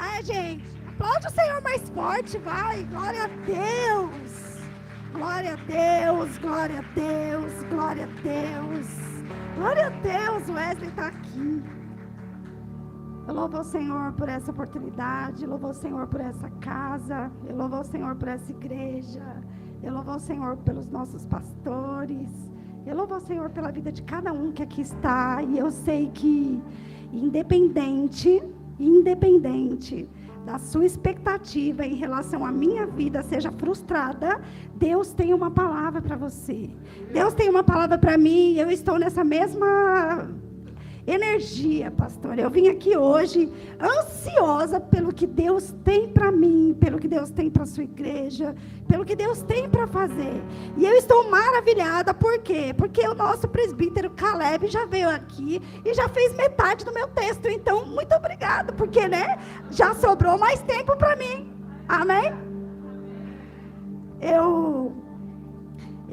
Ai, gente, aplaude o Senhor mais forte, vai. Glória a Deus. Glória a Deus, glória a Deus, glória a Deus. Glória a Deus, o Wesley está aqui. Eu louvo ao Senhor por essa oportunidade, eu louvo ao Senhor por essa casa, eu louvo ao Senhor por essa igreja, eu louvo ao Senhor pelos nossos pastores, eu louvo ao Senhor pela vida de cada um que aqui está, e eu sei que independente da sua expectativa em relação à minha vida seja frustrada, Deus tem uma palavra para você. Deus tem uma palavra para mim, eu estou nessa mesma energia, pastor. Eu vim aqui hoje ansiosa pelo que Deus tem para mim, pelo que Deus tem para a sua igreja, pelo que Deus tem para fazer. E eu estou maravilhada, por quê? Porque o nosso presbítero Caleb já veio aqui e já fez metade do meu texto. Então, muito obrigada, porque, né, já sobrou mais tempo para mim. Amém? Eu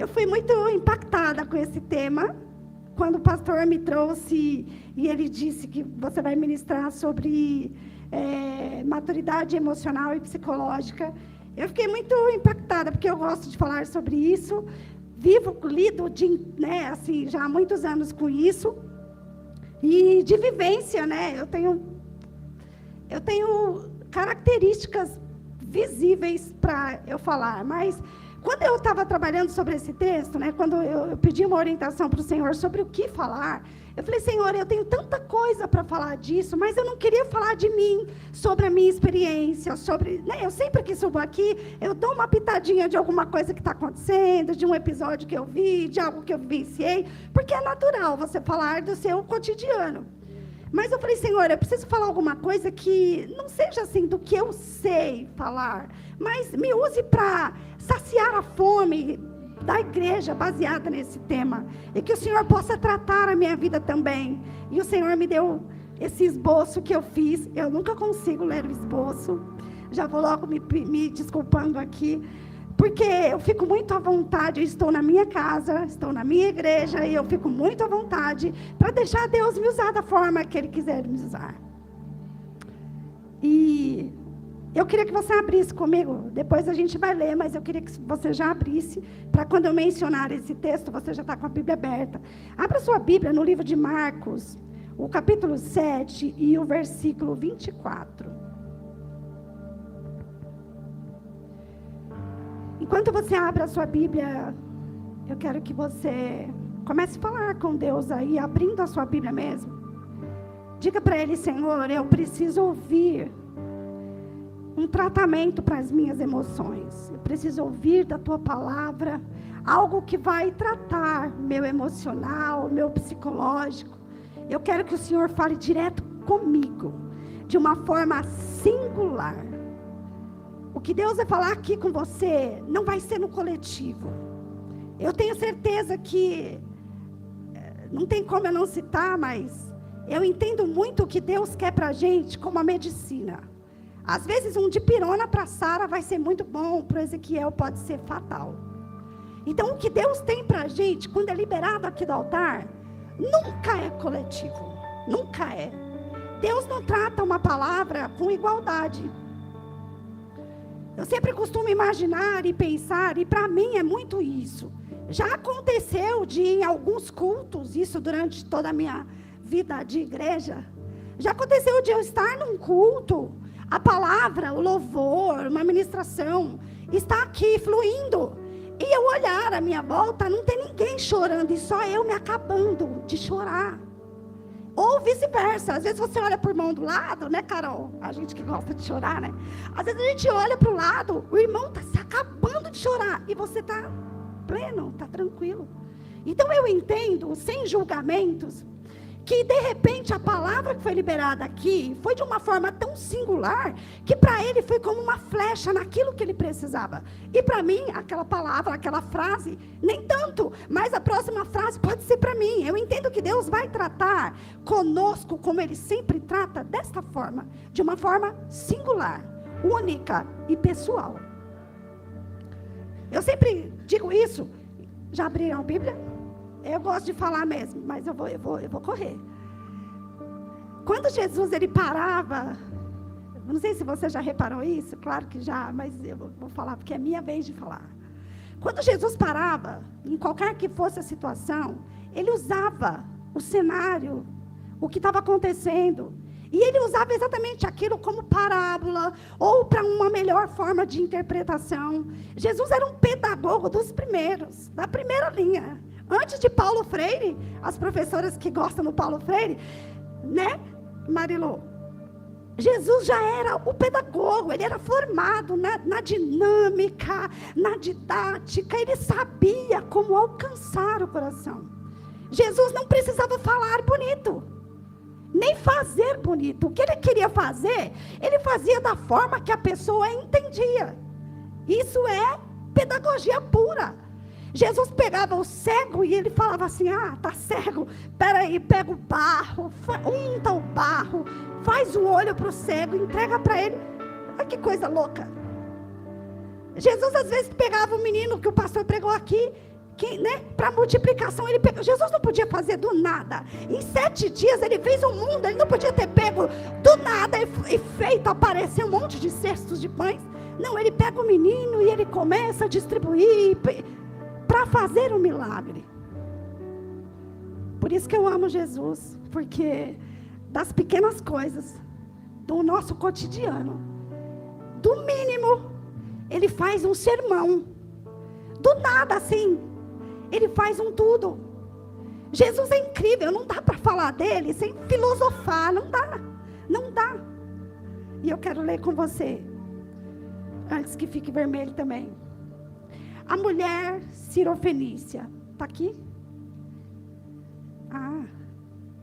fui muito impactada com esse tema. Quando o pastor me trouxe e ele disse que você vai ministrar sobre maturidade emocional e psicológica, eu fiquei muito impactada, porque eu gosto de falar sobre isso, lido assim, já há muitos anos com isso, e de vivência, né? Eu tenho características visíveis para eu falar, mas quando eu estava trabalhando sobre esse texto, né, quando eu pedi uma orientação para o Senhor sobre o que falar, eu falei, Senhor, eu tenho tanta coisa para falar disso, mas eu não queria falar de mim, sobre a minha experiência, eu sempre que subo aqui, eu dou uma pitadinha de alguma coisa que está acontecendo, de um episódio que eu vi, de algo que eu vivenciei, porque é natural você falar do seu cotidiano. Mas eu falei, Senhor, eu preciso falar alguma coisa que não seja assim do que eu sei falar, mas me use para saciar a fome da igreja baseada nesse tema. E que o Senhor possa tratar a minha vida também. E o Senhor me deu esse esboço que eu fiz. Eu nunca consigo ler o esboço. Já vou logo me desculpando aqui. Porque eu fico muito à vontade, eu estou na minha casa, estou na minha igreja, e eu fico muito à vontade para deixar Deus me usar da forma que Ele quiser me usar. E eu queria que você abrisse comigo, depois a gente vai ler, mas eu queria que você já abrisse, para quando eu mencionar esse texto, você já está com a Bíblia aberta. Abra sua Bíblia no livro de Marcos, o capítulo 7 e o versículo 24. Enquanto você abre a sua Bíblia, eu quero que você comece a falar com Deus aí, abrindo a sua Bíblia mesmo. Diga para Ele, Senhor, eu preciso ouvir um tratamento para as minhas emoções. Eu preciso ouvir da Tua palavra, algo que vai tratar meu emocional, meu psicológico. Eu quero que o Senhor fale direto comigo, de uma forma singular. O que Deus vai falar aqui com você não vai ser no coletivo. Eu tenho certeza que, não tem como eu não citar, mas eu entendo muito o que Deus quer para a gente como a medicina. Às vezes um dipirona para Sara vai ser muito bom, para o Ezequiel pode ser fatal. Então o que Deus tem para a gente, quando é liberado aqui do altar, nunca é coletivo. Nunca é. Deus não trata uma palavra com igualdade. Eu sempre costumo imaginar e pensar, e para mim é muito isso. Já aconteceu de em alguns cultos, isso durante toda a minha vida de igreja, já aconteceu de eu estar num culto, a palavra, o louvor, uma ministração, está aqui fluindo, e eu olhar à minha volta, não tem ninguém chorando, e só eu me acabando de chorar. Ou vice-versa, às vezes você olha para o irmão do lado, né, Carol? A gente que gosta de chorar, né? Às vezes a gente olha para o lado, o irmão está se acabando de chorar, e você está pleno, está tranquilo. Então eu entendo, sem julgamentos, que de repente a palavra que foi liberada aqui, foi de uma forma tão singular, que para ele foi como uma flecha naquilo que ele precisava. E para mim, aquela palavra, aquela frase, nem tanto, mas a próxima frase pode ser para mim. Eu entendo que Deus vai tratar conosco, como Ele sempre trata, desta forma, de uma forma singular, única e pessoal. Eu sempre digo isso. Já abriram a Bíblia? Eu gosto de falar mesmo, mas eu vou correr. Quando Jesus ele parava Não sei se você já reparou isso, claro que já, mas eu vou falar porque é minha vez de falar. Quando Jesus parava, em qualquer que fosse a situação, ele usava o cenário, o que estava acontecendo. E ele usava exatamente aquilo como parábola, ou para uma melhor forma de interpretação. Jesus era um pedagogo dos primeiros, da primeira linha. Antes de Paulo Freire, as professoras que gostam do Paulo Freire, né, Marilu? Jesus já era o pedagogo, ele era formado na dinâmica, na didática, ele sabia como alcançar o coração. Jesus não precisava falar bonito, nem fazer bonito. O que ele queria fazer, ele fazia da forma que a pessoa entendia. Isso é pedagogia pura. Jesus pegava o cego e ele falava assim, tá cego, peraí, pega o barro, unta o barro, faz o olho para o cego, entrega para ele. Olha que coisa louca. Jesus às vezes pegava o menino que o pastor pregou aqui, né, para multiplicação, ele pegou. Jesus não podia fazer do nada. Em 7 dias ele fez o mundo, ele não podia ter pego do nada e feito aparecer um monte de cestos de pães. Não, ele pega o menino e ele começa a distribuir para fazer um milagre. Por isso que eu amo Jesus, porque das pequenas coisas do nosso cotidiano, do mínimo, ele faz um sermão. Do nada assim, ele faz um tudo. Jesus é incrível, não dá para falar dele sem filosofar, não dá. E eu quero ler com você, antes que fique vermelho também. A mulher cirofenícia, está aqui?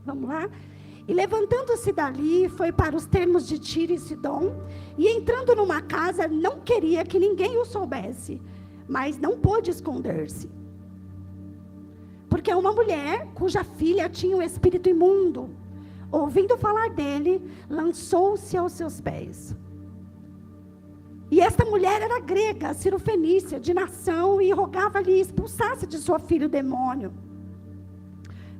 Vamos lá? E levantando-se dali, foi para os termos de Tiro e Sidom, e entrando numa casa, não queria que ninguém o soubesse, mas não pôde esconder-se. Porque uma mulher, cuja filha tinha um espírito imundo, ouvindo falar dele, lançou-se aos seus pés. E esta mulher era grega, cirofenícia, de nação, e rogava-lhe expulsasse de sua filha o demônio.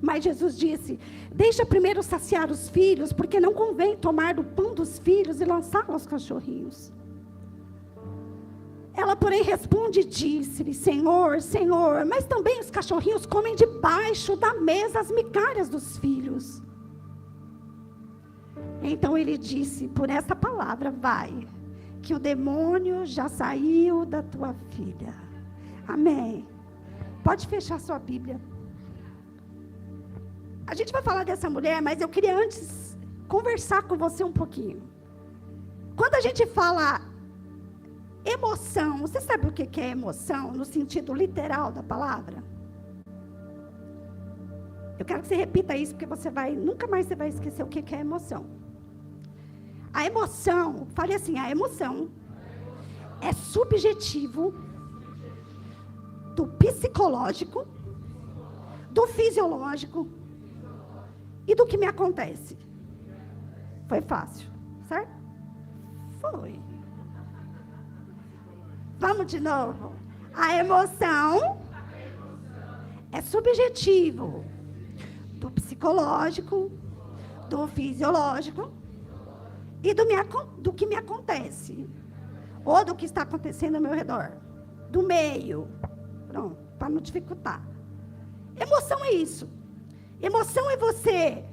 Mas Jesus disse, deixa primeiro saciar os filhos, porque não convém tomar do pão dos filhos e lançá-lo aos cachorrinhos. Ela, porém, responde e disse-lhe, Senhor, Senhor, mas também os cachorrinhos comem debaixo da mesa as migalhas dos filhos. Então ele disse, por essa palavra, vai, que o demônio já saiu da tua filha. Amém. Pode fechar sua Bíblia. A gente vai falar dessa mulher, mas eu queria antes conversar com você um pouquinho. Quando a gente fala emoção, você sabe o que é emoção no sentido literal da palavra? Eu quero que você repita isso, porque nunca mais você vai esquecer o que é emoção. A emoção, fale assim, a emoção é subjetivo do psicológico, do fisiológico e do que me acontece. Foi fácil, certo? Foi. Vamos de novo. A emoção é subjetivo do psicológico, do fisiológico e do que me acontece, ou do que está acontecendo ao meu redor, do meio, pronto, para não dificultar. Emoção é isso. Emoção é você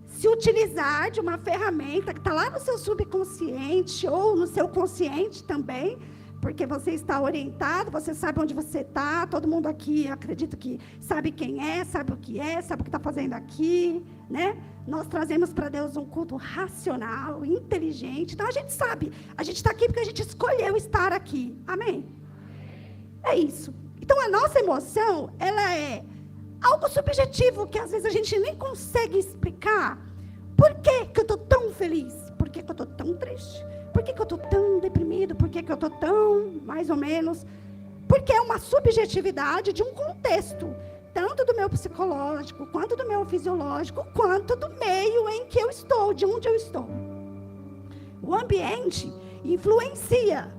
se utilizar de uma ferramenta que está lá no seu subconsciente, ou no seu consciente também, porque você está orientado, você sabe onde você está, todo mundo aqui, acredito que sabe quem é, sabe o que está fazendo aqui, né? Nós trazemos para Deus um culto racional, inteligente, então a gente sabe, a gente está aqui porque a gente escolheu estar aqui, amém? É isso. Então a nossa emoção, ela é algo subjetivo, que às vezes a gente nem consegue explicar. Por que eu estou tão feliz? Por que eu estou tão triste? Por que eu estou tão deprimido? Por que eu estou tão, mais ou menos? Porque é uma subjetividade de um contexto, tanto do meu psicológico, quanto do meu fisiológico, quanto do meio em que eu estou, de onde eu estou. O ambiente influencia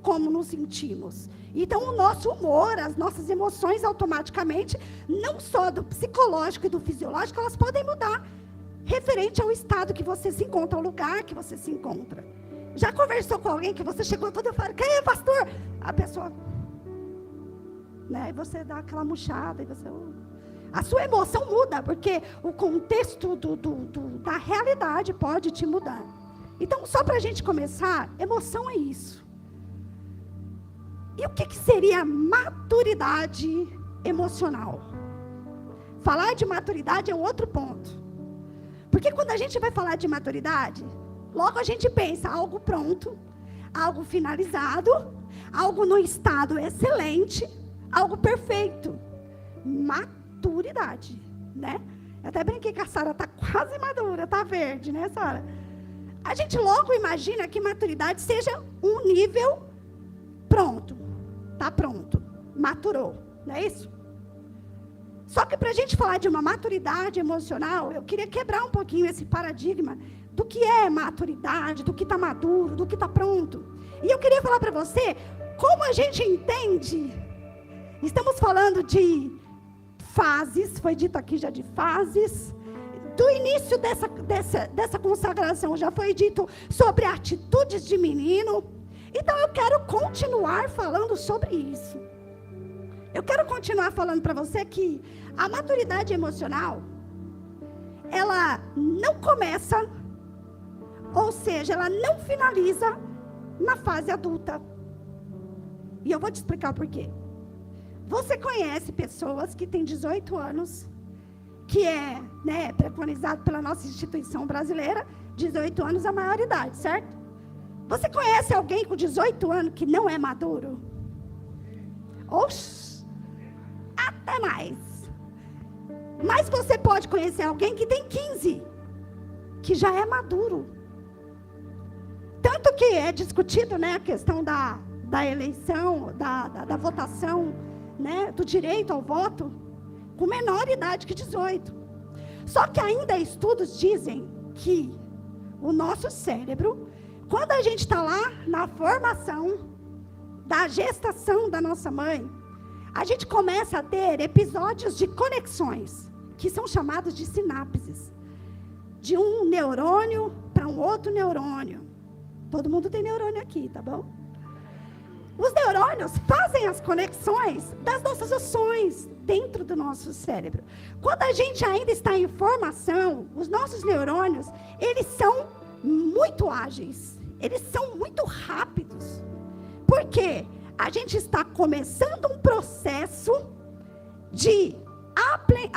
como nos sentimos. Então, o nosso humor, as nossas emoções automaticamente, não só do psicológico e do fisiológico, elas podem mudar referente ao estado que você se encontra, ao lugar que você se encontra. Já conversou com alguém que você chegou todo e falou, quem é pastor? A pessoa, né? E você dá aquela murchada, e você... A sua emoção muda, porque o contexto da realidade pode te mudar. Então, só para a gente começar, emoção é isso. E o que seria maturidade emocional? Falar de maturidade é um outro ponto. Porque quando a gente vai falar de maturidade, logo a gente pensa algo pronto, algo finalizado, algo no estado excelente, algo perfeito. Maturidade, né? Eu até brinquei que a Sara está quase madura, está verde, né, Sara? A gente logo imagina que maturidade seja um nível pronto. Está pronto, maturou, não é isso? Só que para a gente falar de uma maturidade emocional, eu queria quebrar um pouquinho esse paradigma do que é maturidade, do que está maduro, do que está pronto. E eu queria falar para você como a gente entende. Estamos falando de fases, foi dito aqui já de fases. Do início dessa consagração já foi dito sobre atitudes de menino. Então eu quero continuar falando sobre isso. Eu quero continuar falando para você que a maturidade emocional, ela não começa, ou seja, ela não finaliza na fase adulta. E eu vou te explicar o porquê. Você conhece pessoas que têm 18 anos, que é, né, preconizado pela nossa instituição brasileira, 18 anos é a maioridade, certo? Você conhece alguém com 18 anos que não é maduro? Oxi, até mais. Mas você pode conhecer alguém que tem 15, que já é maduro. Tanto que é discutido, né, a questão da eleição, da votação, né, do direito ao voto, com menor idade que 18. Só que ainda estudos dizem que o nosso cérebro, quando a gente está lá na formação da gestação da nossa mãe, a gente começa a ter episódios de conexões, que são chamados de sinapses, de um neurônio para um outro neurônio. Todo mundo tem neurônio aqui, tá bom? Os neurônios fazem as conexões das nossas ações dentro do nosso cérebro. Quando a gente ainda está em formação, os nossos neurônios, eles são muito ágeis, eles são muito rápidos. Por quê? A gente está começando um processo de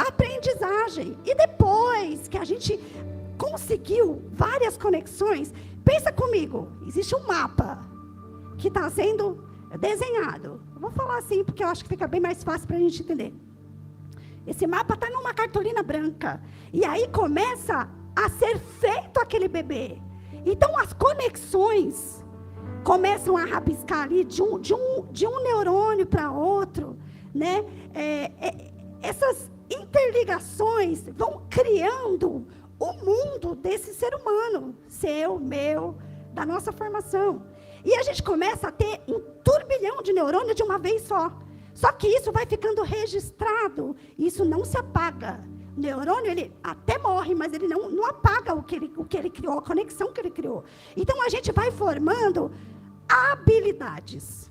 aprendizagem. E depois que a gente conseguiu várias conexões, pensa comigo, existe um mapa que está sendo desenhado. Eu vou falar assim, porque eu acho que fica bem mais fácil para a gente entender. Esse mapa está numa cartolina branca. E aí começa a ser feito aquele bebê. Então as conexões começam a rabiscar ali de um neurônio para outro, né? Essas interligações vão criando o mundo desse ser humano, seu, meu, da nossa formação. E a gente começa a ter um turbilhão de neurônios de uma vez só. Só que isso vai ficando registrado, isso não se apaga. O neurônio, ele até morre, mas ele não apaga o que ele criou, a conexão que ele criou. Então, a gente vai formando habilidades.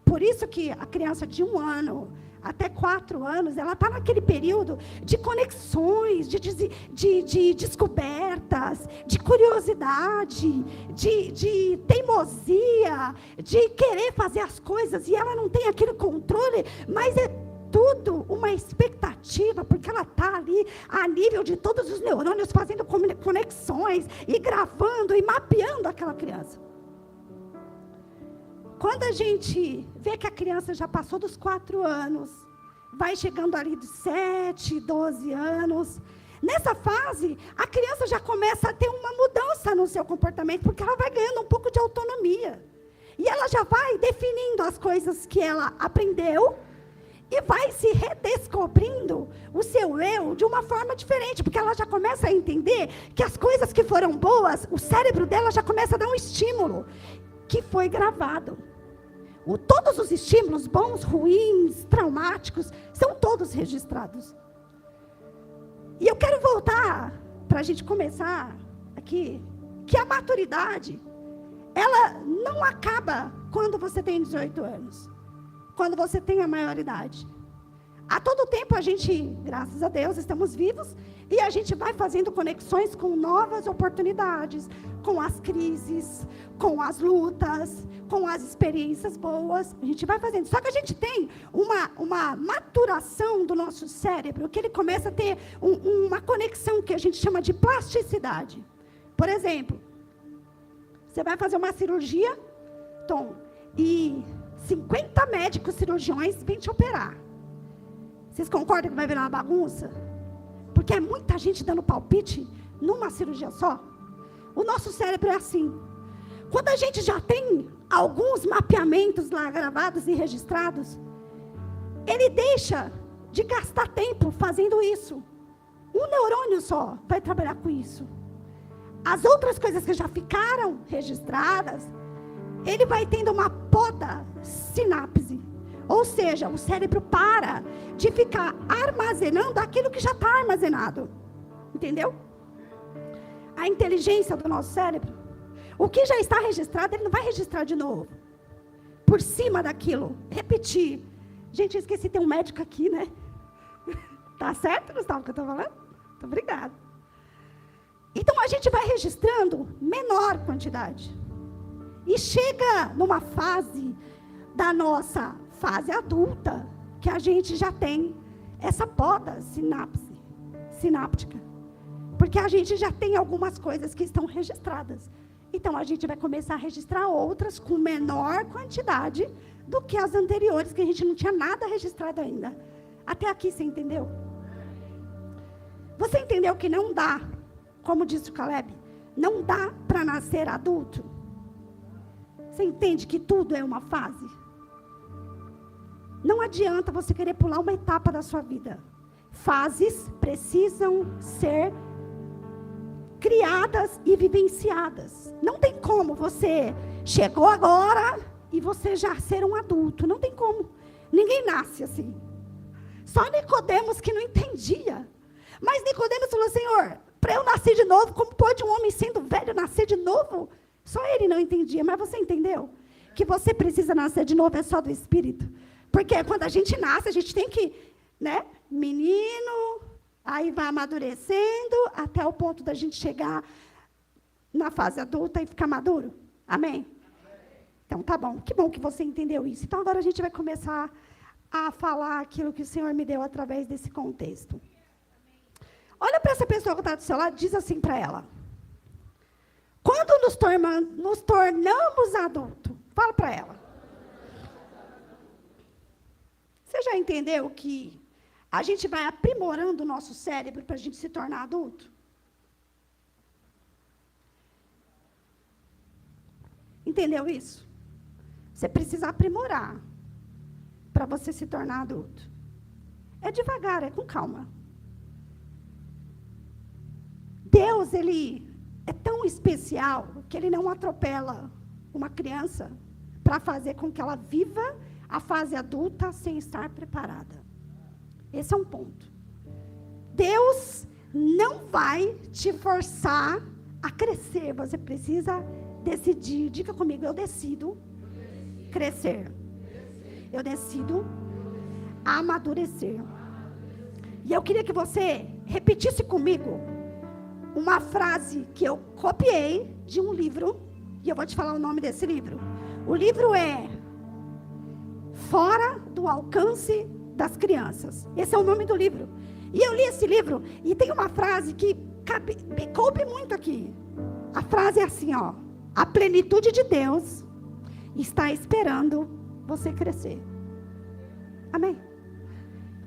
Por isso que a criança de 1 ano até 4 anos, ela está naquele período de conexões, de descobertas, de curiosidade, de teimosia, de querer fazer as coisas, e ela não tem aquele controle, mas é tudo uma expectativa, porque ela está ali a nível de todos os neurônios fazendo conexões, e gravando, e mapeando aquela criança. Quando a gente vê que a criança já passou dos 4 anos, vai chegando ali dos 7, 12 anos, nessa fase, a criança já começa a ter uma mudança no seu comportamento, porque ela vai ganhando um pouco de autonomia. E ela já vai definindo as coisas que ela aprendeu, e vai se redescobrindo o seu eu de uma forma diferente, porque ela já começa a entender que as coisas que foram boas, o cérebro dela já começa a dar um estímulo, que foi gravado. Todos os estímulos, bons, ruins, traumáticos, são todos registrados. E eu quero voltar, para a gente começar aqui, que a maturidade, ela não acaba quando você tem 18 anos, quando você tem a maioridade. A todo tempo a gente, graças a Deus, estamos vivos e a gente vai fazendo conexões com novas oportunidades, com as crises, com as lutas, com as experiências boas. A gente vai fazendo. Só que a gente tem uma maturação do nosso cérebro, que ele começa a ter uma conexão que a gente chama de plasticidade. Por exemplo, você vai fazer uma cirurgia, Tom, e 50 médicos cirurgiões vêm te operar. Vocês concordam que vai virar uma bagunça? Porque é muita gente dando palpite numa cirurgia só. O nosso cérebro é assim. Quando a gente já tem alguns mapeamentos lá gravados e registrados, ele deixa de gastar tempo fazendo isso. Um neurônio só vai trabalhar com isso. As outras coisas que já ficaram registradas, ele vai tendo uma poda sinapse. Ou seja, o cérebro para de ficar armazenando aquilo que já está armazenado. Entendeu? A inteligência do nosso cérebro, o que já está registrado, ele não vai registrar de novo. Por cima daquilo, repetir. Gente, eu esqueci, tem um médico aqui, né? Tá certo, Gustavo, que eu estou falando? Muito obrigada. Então, a gente vai registrando menor quantidade. E chega numa fase da nossa fase adulta, que a gente já tem essa poda sináptica. Porque a gente já tem algumas coisas que estão registradas. Então, a gente vai começar a registrar outras com menor quantidade do que as anteriores, que a gente não tinha nada registrado ainda. Até aqui, você entendeu? Você entendeu que não dá, como disse o Caleb, não dá para nascer adulto? Você entende que tudo é uma fase? Não adianta você querer pular uma etapa da sua vida. Fases precisam ser criadas e vivenciadas. Não tem como você chegou agora e você já ser um adulto. Não tem como. Ninguém nasce assim. Só Nicodemos que não entendia. Mas Nicodemos falou, Senhor, para eu nascer de novo, como pode um homem sendo velho nascer de novo? Só ele não entendia. Mas você entendeu? Que você precisa nascer de novo é só do Espírito. Porque quando a gente nasce, a gente tem que, né? Menino, aí vai amadurecendo até o ponto da gente chegar na fase adulta e ficar maduro. Amém? Então, tá bom. Que bom que você entendeu isso. Então, agora a gente vai começar a falar aquilo que o Senhor me deu através desse contexto. Olha para essa pessoa que está do seu lado, diz assim para ela. Quando nos tornamos adultos, fala para ela. Você já entendeu que a gente vai aprimorando o nosso cérebro para a gente se tornar adulto? Entendeu isso? Você precisa aprimorar para você se tornar adulto. É devagar, é com calma. Deus, ele é tão especial que ele não atropela uma criança para fazer com que ela viva a fase adulta sem estar preparada. Esse é um ponto. Deus não vai te forçar a crescer. Você precisa decidir. Diga comigo, eu decido crescer. Eu decido amadurecer. E eu queria que você repetisse comigo uma frase que eu copiei de um livro. E eu vou te falar o nome desse livro. O livro é Fora do Alcance das Crianças. Esse é o nome do livro. E eu li esse livro e tem uma frase que me coube muito aqui. A frase é assim, ó. A plenitude de Deus está esperando você crescer. Amém?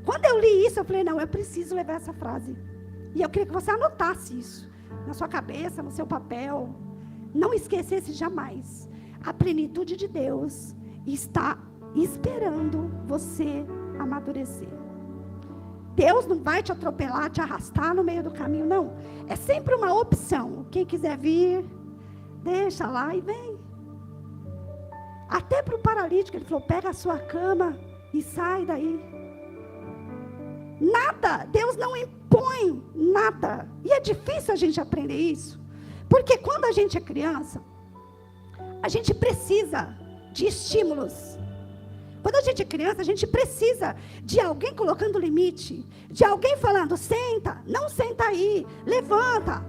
Quando eu li isso, eu falei, não, eu preciso levar essa frase. E eu queria que você anotasse isso na sua cabeça, no seu papel. Não esquecesse jamais. A plenitude de Deus está esperando você amadurecer. Deus não vai te atropelar, te arrastar no meio do caminho, não. É sempre uma opção. Quem quiser vir, deixa lá e vem. Até para o paralítico, ele falou, pega a sua cama e sai daí. Nada, Deus não impõe nada. E é difícil a gente aprender isso. Porque quando a gente é criança, A gente precisa de estímulos. Quando a gente é criança, a gente precisa de alguém colocando limite, de alguém falando, senta, não senta aí, levanta,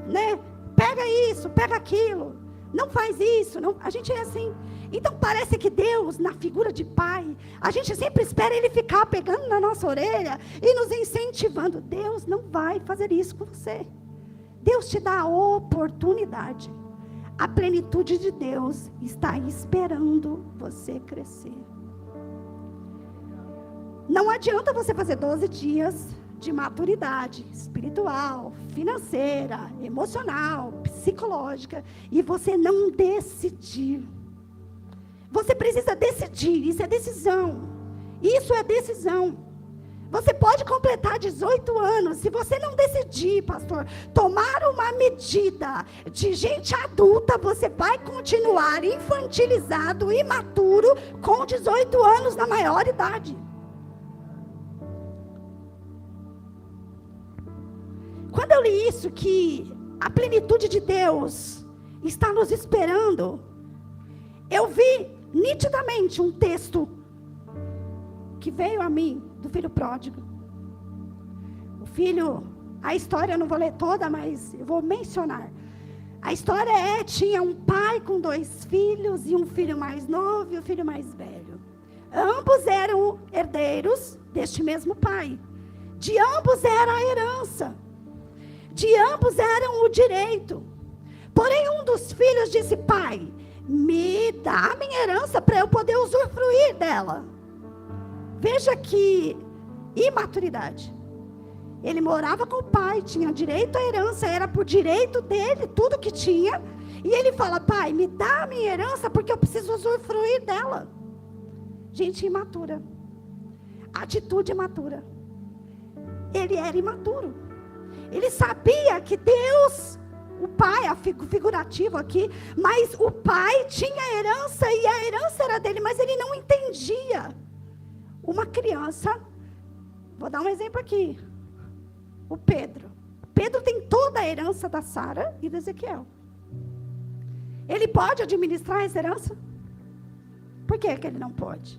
né? Pega isso, pega aquilo, não faz isso, não. A gente é assim. Então parece que Deus, na figura de pai, a gente sempre espera Ele ficar pegando na nossa orelha e nos incentivando. Deus não vai fazer isso com você. Deus te dá a oportunidade. A plenitude de Deus está esperando você crescer. Não adianta você fazer 12 dias de maturidade espiritual, financeira, emocional, psicológica, e você não decidir. Você precisa decidir, isso é decisão. Isso é decisão. Você pode completar 18 anos, se você não decidir, pastor, tomar uma medida de gente adulta, você vai continuar infantilizado, imaturo, com 18 anos na maior idade. Quando eu li isso, que a plenitude de Deus está nos esperando, eu vi nitidamente um texto que veio a mim, do filho pródigo. O filho, a história eu não vou ler toda, mas eu vou mencionar. A história tinha um pai com 2 filhos, e um filho mais novo e um filho mais velho. Ambos eram herdeiros deste mesmo pai. De ambos era a herança. De ambos eram o direito. Porém, um dos filhos disse, pai, me dá a minha herança para eu poder usufruir dela. Veja que imaturidade. Ele morava com o pai, tinha direito à herança, era por direito dele, tudo que tinha. E ele fala, pai, me dá a minha herança porque eu preciso usufruir dela. Gente imatura. Atitude imatura. Ele era imaturo. Ele sabia que Deus, o pai, figurativo aqui, mas o pai tinha herança e a herança era dele, mas ele não entendia. Uma criança, vou dar um exemplo aqui, o Pedro. Pedro tem toda a herança da Sara e do Ezequiel. Ele pode administrar essa herança? Por que ele não pode?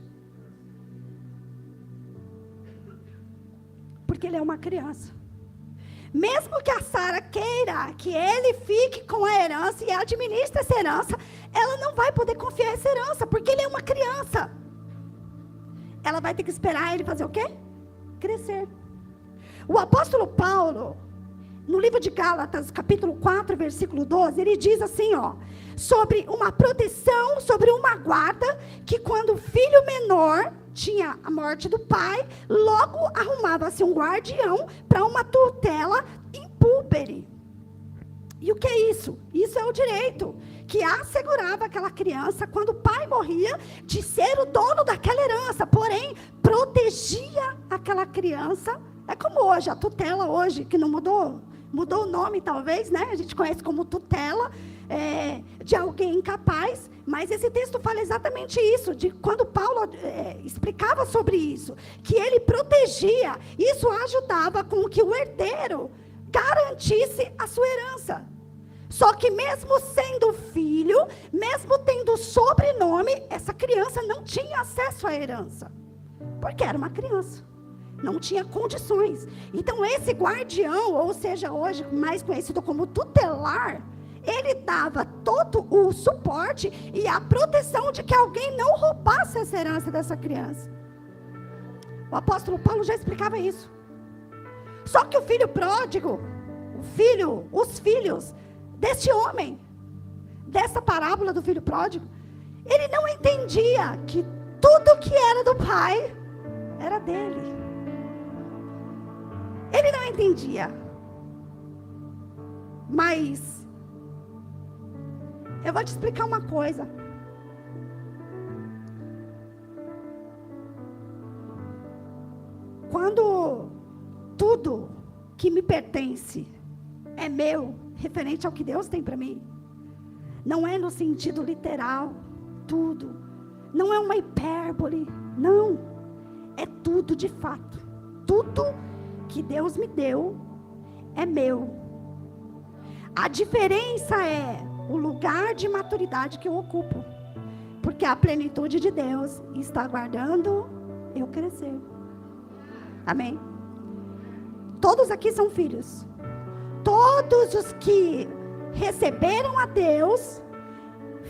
Porque ele é uma criança. Mesmo que a Sara queira que ele fique com a herança e administre essa herança, ela não vai poder confiar essa herança, porque ele é uma criança. Ela vai ter que esperar ele fazer o quê? Crescer. O apóstolo Paulo, no livro de Gálatas, capítulo 4, versículo 12, ele diz assim, ó, sobre uma proteção, sobre uma guarda, que quando o filho menor tinha a morte do pai, logo arrumava-se um guardião para uma tutela impúbere. E o que é isso? Isso é o direito que assegurava aquela criança, quando o pai morria, de ser o dono daquela herança, porém, protegia aquela criança. É como hoje, a tutela hoje, que não mudou o nome talvez, né? A gente conhece como tutela de alguém incapaz, mas esse texto fala exatamente isso, de quando Paulo explicava sobre isso, que ele protegia, isso ajudava com que o herdeiro garantisse a sua herança. Só que mesmo sendo filho, mesmo tendo sobrenome, essa criança não tinha acesso à herança, porque era uma criança. Não tinha condições. Então esse guardião, ou seja, hoje mais conhecido como tutelar, ele dava todo o suporte e a proteção de que alguém não roubasse essa herança dessa criança. O apóstolo Paulo já explicava isso. Só que o filho pródigo, os filhos deste homem, dessa parábola do filho pródigo, ele não entendia que tudo que era do pai era dele. Ele não entendia. Mas eu vou te explicar uma coisa. Quando tudo que me pertence é meu, referente ao que Deus tem para mim, não é no sentido literal, tudo. Não é uma hipérbole, não. É tudo de fato. Tudo que Deus me deu é meu. A diferença é o lugar de maturidade que eu ocupo. Porque a plenitude de Deus está aguardando eu crescer. Amém? Todos aqui são filhos. Todos os que receberam a Deus,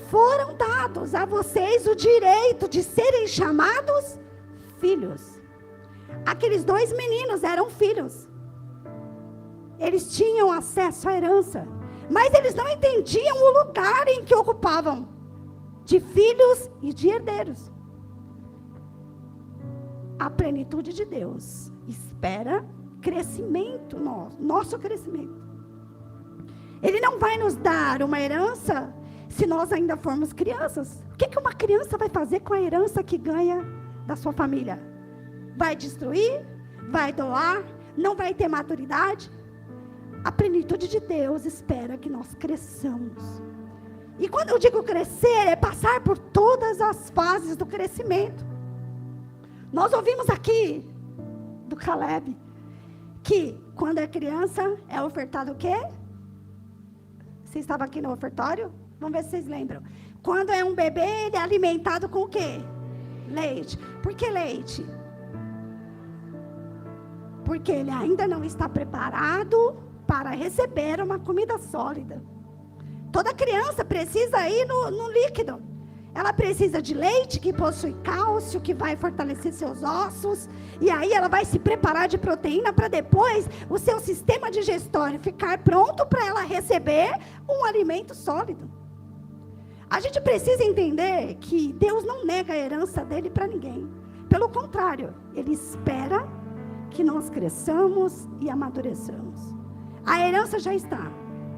foram dados a vocês o direito de serem chamados filhos. Aqueles 2 meninos eram filhos. Eles tinham acesso à herança, mas eles não entendiam o lugar em que ocupavam, de filhos e de herdeiros. A plenitude de Deus espera crescimento, nosso crescimento. Ele não vai nos dar uma herança se nós ainda formos crianças. O que uma criança vai fazer com a herança que ganha da sua família? Vai destruir? Vai doar? Não vai ter maturidade? A plenitude de Deus espera que nós cresçamos. E quando eu digo crescer, é passar por todas as fases do crescimento. Nós ouvimos aqui do Caleb que quando é criança é ofertado o quê? Você estava aqui no ofertório? Vamos ver se vocês lembram. Quando é um bebê, ele é alimentado com o quê? Leite. Por que leite? Porque ele ainda não está preparado para receber uma comida sólida. Toda criança precisa ir no líquido. Ela precisa de leite, que possui cálcio, que vai fortalecer seus ossos. E aí ela vai se preparar de proteína para depois o seu sistema digestório ficar pronto para ela receber um alimento sólido. A gente precisa entender que Deus não nega a herança dele para ninguém. Pelo contrário, Ele espera que nós cresçamos e amadureçamos. A herança já está,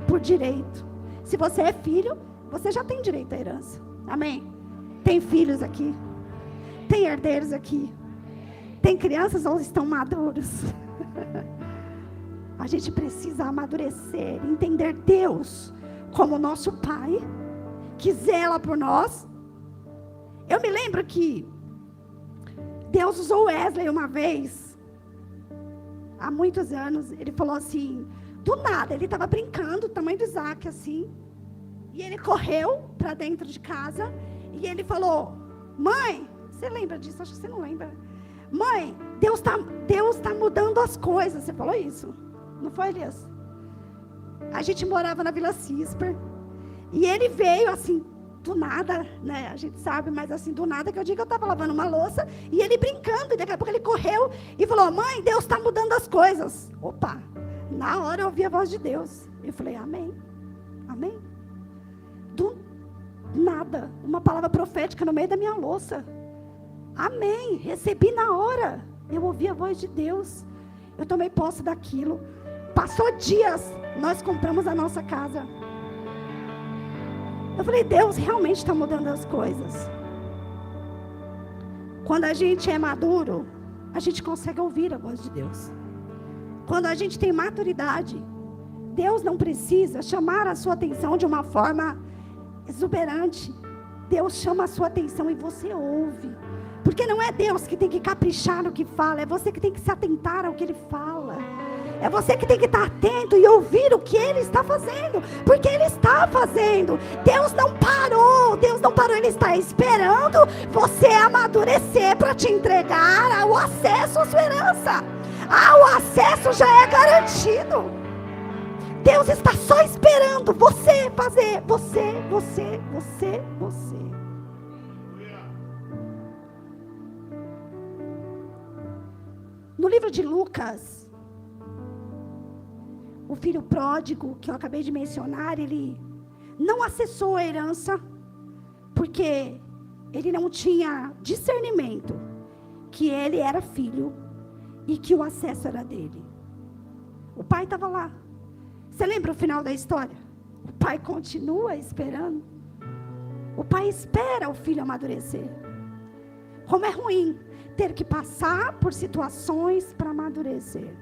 por direito. Se você é filho, você já tem direito à herança. Amém? Tem filhos aqui. Tem herdeiros aqui. Tem crianças ou estão maduros. A gente precisa amadurecer, entender Deus como nosso Pai, que zela por nós. Eu me lembro que Deus usou Wesley uma vez, há muitos anos. Ele falou assim, do nada, ele estava brincando, do tamanho do Isaac, assim. E ele correu para dentro de casa e ele falou, mãe, você lembra disso? Acho que você não lembra. Mãe, Deus tá mudando as coisas. Você falou isso? Não foi, Elias? A gente morava na Vila Cisper. E ele veio assim, do nada, né? A gente sabe, mas assim, do nada, que eu digo, eu estava lavando uma louça e ele brincando. E daqui a pouco ele correu e falou, mãe, Deus está mudando as coisas. Opa, na hora eu ouvi a voz de Deus. Eu falei, amém, amém. Do nada, uma palavra profética no meio da minha louça. Amém, recebi na hora. Eu ouvi a voz de Deus. Eu tomei posse daquilo. Passou dias, nós compramos a nossa casa. Eu falei, Deus realmente está mudando as coisas. Quando a gente é maduro, a gente consegue ouvir a voz de Deus. Quando a gente tem maturidade, Deus não precisa chamar a sua atenção de uma forma exuberante. Deus chama a sua atenção e você ouve. Porque não é Deus que tem que caprichar no que fala, é você que tem que se atentar ao que Ele fala. É você que tem que estar atento e ouvir o que Ele está fazendo. Porque Ele está fazendo. Deus não parou, Ele está esperando você amadurecer para te entregar o acesso à sua herança. O acesso já é garantido. Deus está só esperando você fazer, você. No livro de Lucas, o filho pródigo, que eu acabei de mencionar, ele não acessou a herança, porque ele não tinha discernimento que ele era filho e que o acesso era dele. O pai estava lá. Você lembra o final da história? O pai continua esperando. O pai espera o filho amadurecer. Como é ruim ter que passar por situações para amadurecer.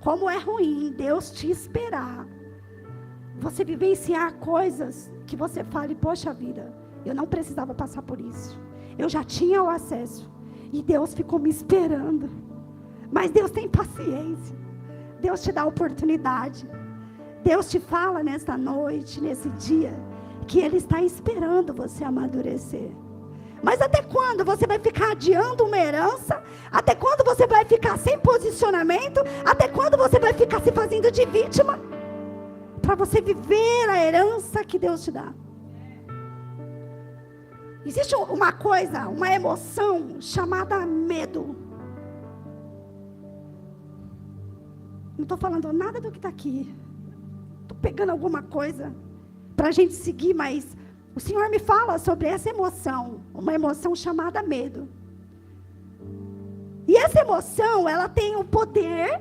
Como é ruim Deus te esperar. Você vivenciar coisas que você fale, poxa vida, eu não precisava passar por isso. Eu já tinha o acesso. E Deus ficou me esperando. Mas Deus tem paciência. Deus te dá oportunidade. Deus te fala nesta noite, nesse dia, que Ele está esperando você amadurecer. Mas até quando você vai ficar adiando uma herança? Até quando você vai ficar sem posicionamento? Até quando você vai ficar se fazendo de vítima? Para você viver a herança que Deus te dá. Existe uma coisa, uma emoção chamada medo. Não estou falando nada do que está aqui. Estou pegando alguma coisa para a gente seguir, mas o Senhor me fala sobre essa emoção. Uma emoção chamada medo. E essa emoção, ela tem o poder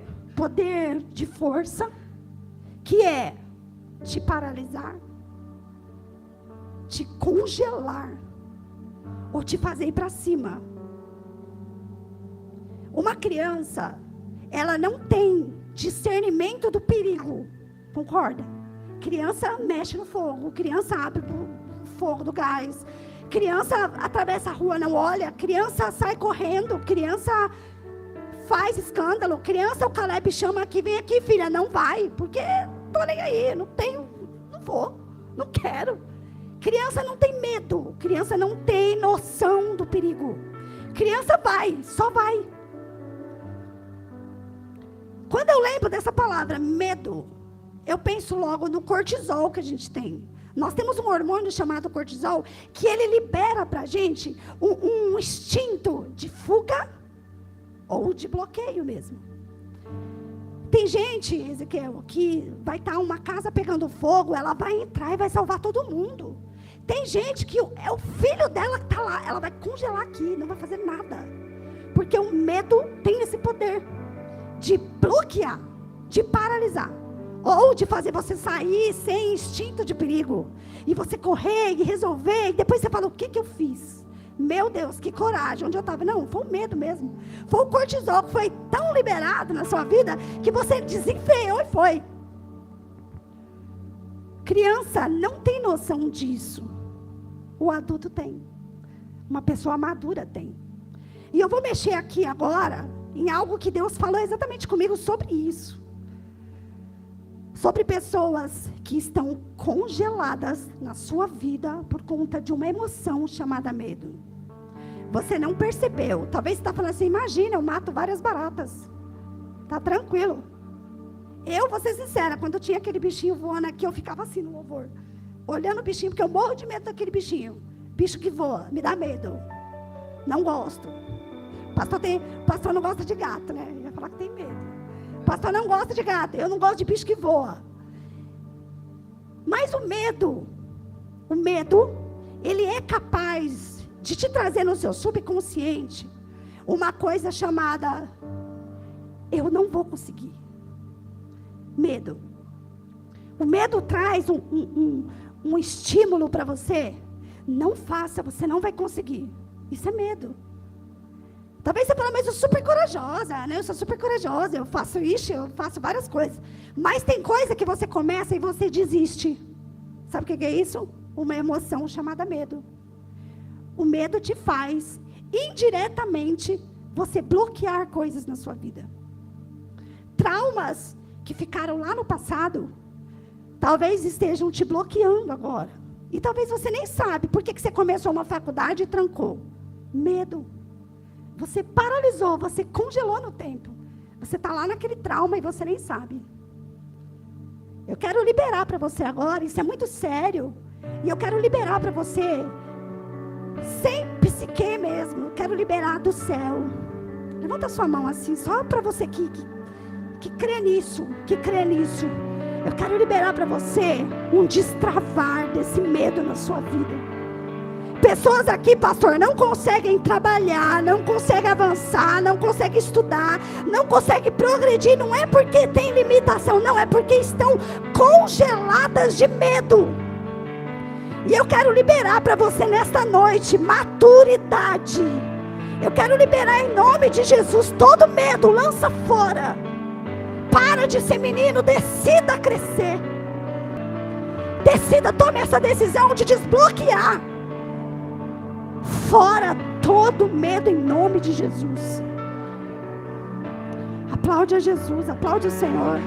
de força, que é te paralisar, te congelar, ou te fazer ir para cima. Uma criança, ela não tem discernimento do perigo, concorda? Criança mexe no fogo, criança abre o fogo do gás, criança atravessa a rua, não olha, criança sai correndo, criança faz escândalo, criança, o Caleb chama aqui, vem aqui filha, não vai, porque tô nem aí, não vou, não quero. Criança não tem medo, criança não tem noção do perigo. Criança vai, só vai. Quando eu lembro dessa palavra, medo, eu penso logo no cortisol que a gente tem. Nós temos um hormônio chamado cortisol, que ele libera para a gente um instinto de fuga ou de bloqueio mesmo. Tem gente, Ezequiel, que vai estar uma casa pegando fogo, ela vai entrar e vai salvar todo mundo. Tem gente que é o filho dela que está lá, ela vai congelar aqui, não vai fazer nada. Porque o medo tem esse poder de bloquear, de paralisar. Ou de fazer você sair sem instinto de perigo. E você correr e resolver, e depois você fala, o que eu fiz? Meu Deus, que coragem, onde eu estava? Não, foi o medo mesmo. Foi o cortisol que foi tão liberado na sua vida, que você desenfreou e foi. Criança não tem noção disso. O adulto tem. Uma pessoa madura tem. E eu vou mexer aqui agora em algo que Deus falou exatamente comigo sobre isso. Sobre pessoas que estão congeladas na sua vida por conta de uma emoção chamada medo. Você não percebeu. Talvez você está falando assim, imagina, eu mato várias baratas. Tá tranquilo. Eu, vou ser sincera, quando eu tinha aquele bichinho voando aqui, eu ficava assim no louvor. Olhando o bichinho, porque eu morro de medo daquele bichinho. Bicho que voa, me dá medo. Não gosto. Pastor não gosta de gato, né? Eu ia falar que tem medo. Pastor não gosta de gato, eu não gosto de bicho que voa. Mas o medo, ele é capaz de te trazer no seu subconsciente uma coisa chamada, eu não vou conseguir. Medo. O medo traz um estímulo para você. Não faça, você não vai conseguir. Isso é medo. Talvez você fale, mas eu sou super corajosa, né? Eu sou super corajosa, eu faço isso, eu faço várias coisas. Mas tem coisa que você começa e você desiste. Sabe o que é isso? Uma emoção chamada medo. O medo te faz, indiretamente, você bloquear coisas na sua vida. Traumas que ficaram lá no passado, talvez estejam te bloqueando agora. E talvez você nem sabe por que você começou uma faculdade e trancou. Medo. Você paralisou, você congelou no tempo. Você está lá naquele trauma e você nem sabe. Eu quero liberar para você agora, isso é muito sério. E eu quero liberar para você, sem psique mesmo, eu quero liberar do céu. Levanta sua mão assim, só para você que crê nisso, Eu quero liberar para você um destravar desse medo na sua vida. Pessoas aqui, pastor, não conseguem trabalhar, não conseguem avançar, não conseguem estudar, não conseguem progredir. Não é porque tem limitação, não, é porque estão congeladas de medo. E eu quero liberar para você nesta noite maturidade. Eu quero liberar em nome de Jesus todo medo, lança fora. Para de ser menino, decida crescer. Decida, tome essa decisão de desbloquear. Fora todo medo em nome de Jesus. Aplaude a Jesus, aplaude o Senhor.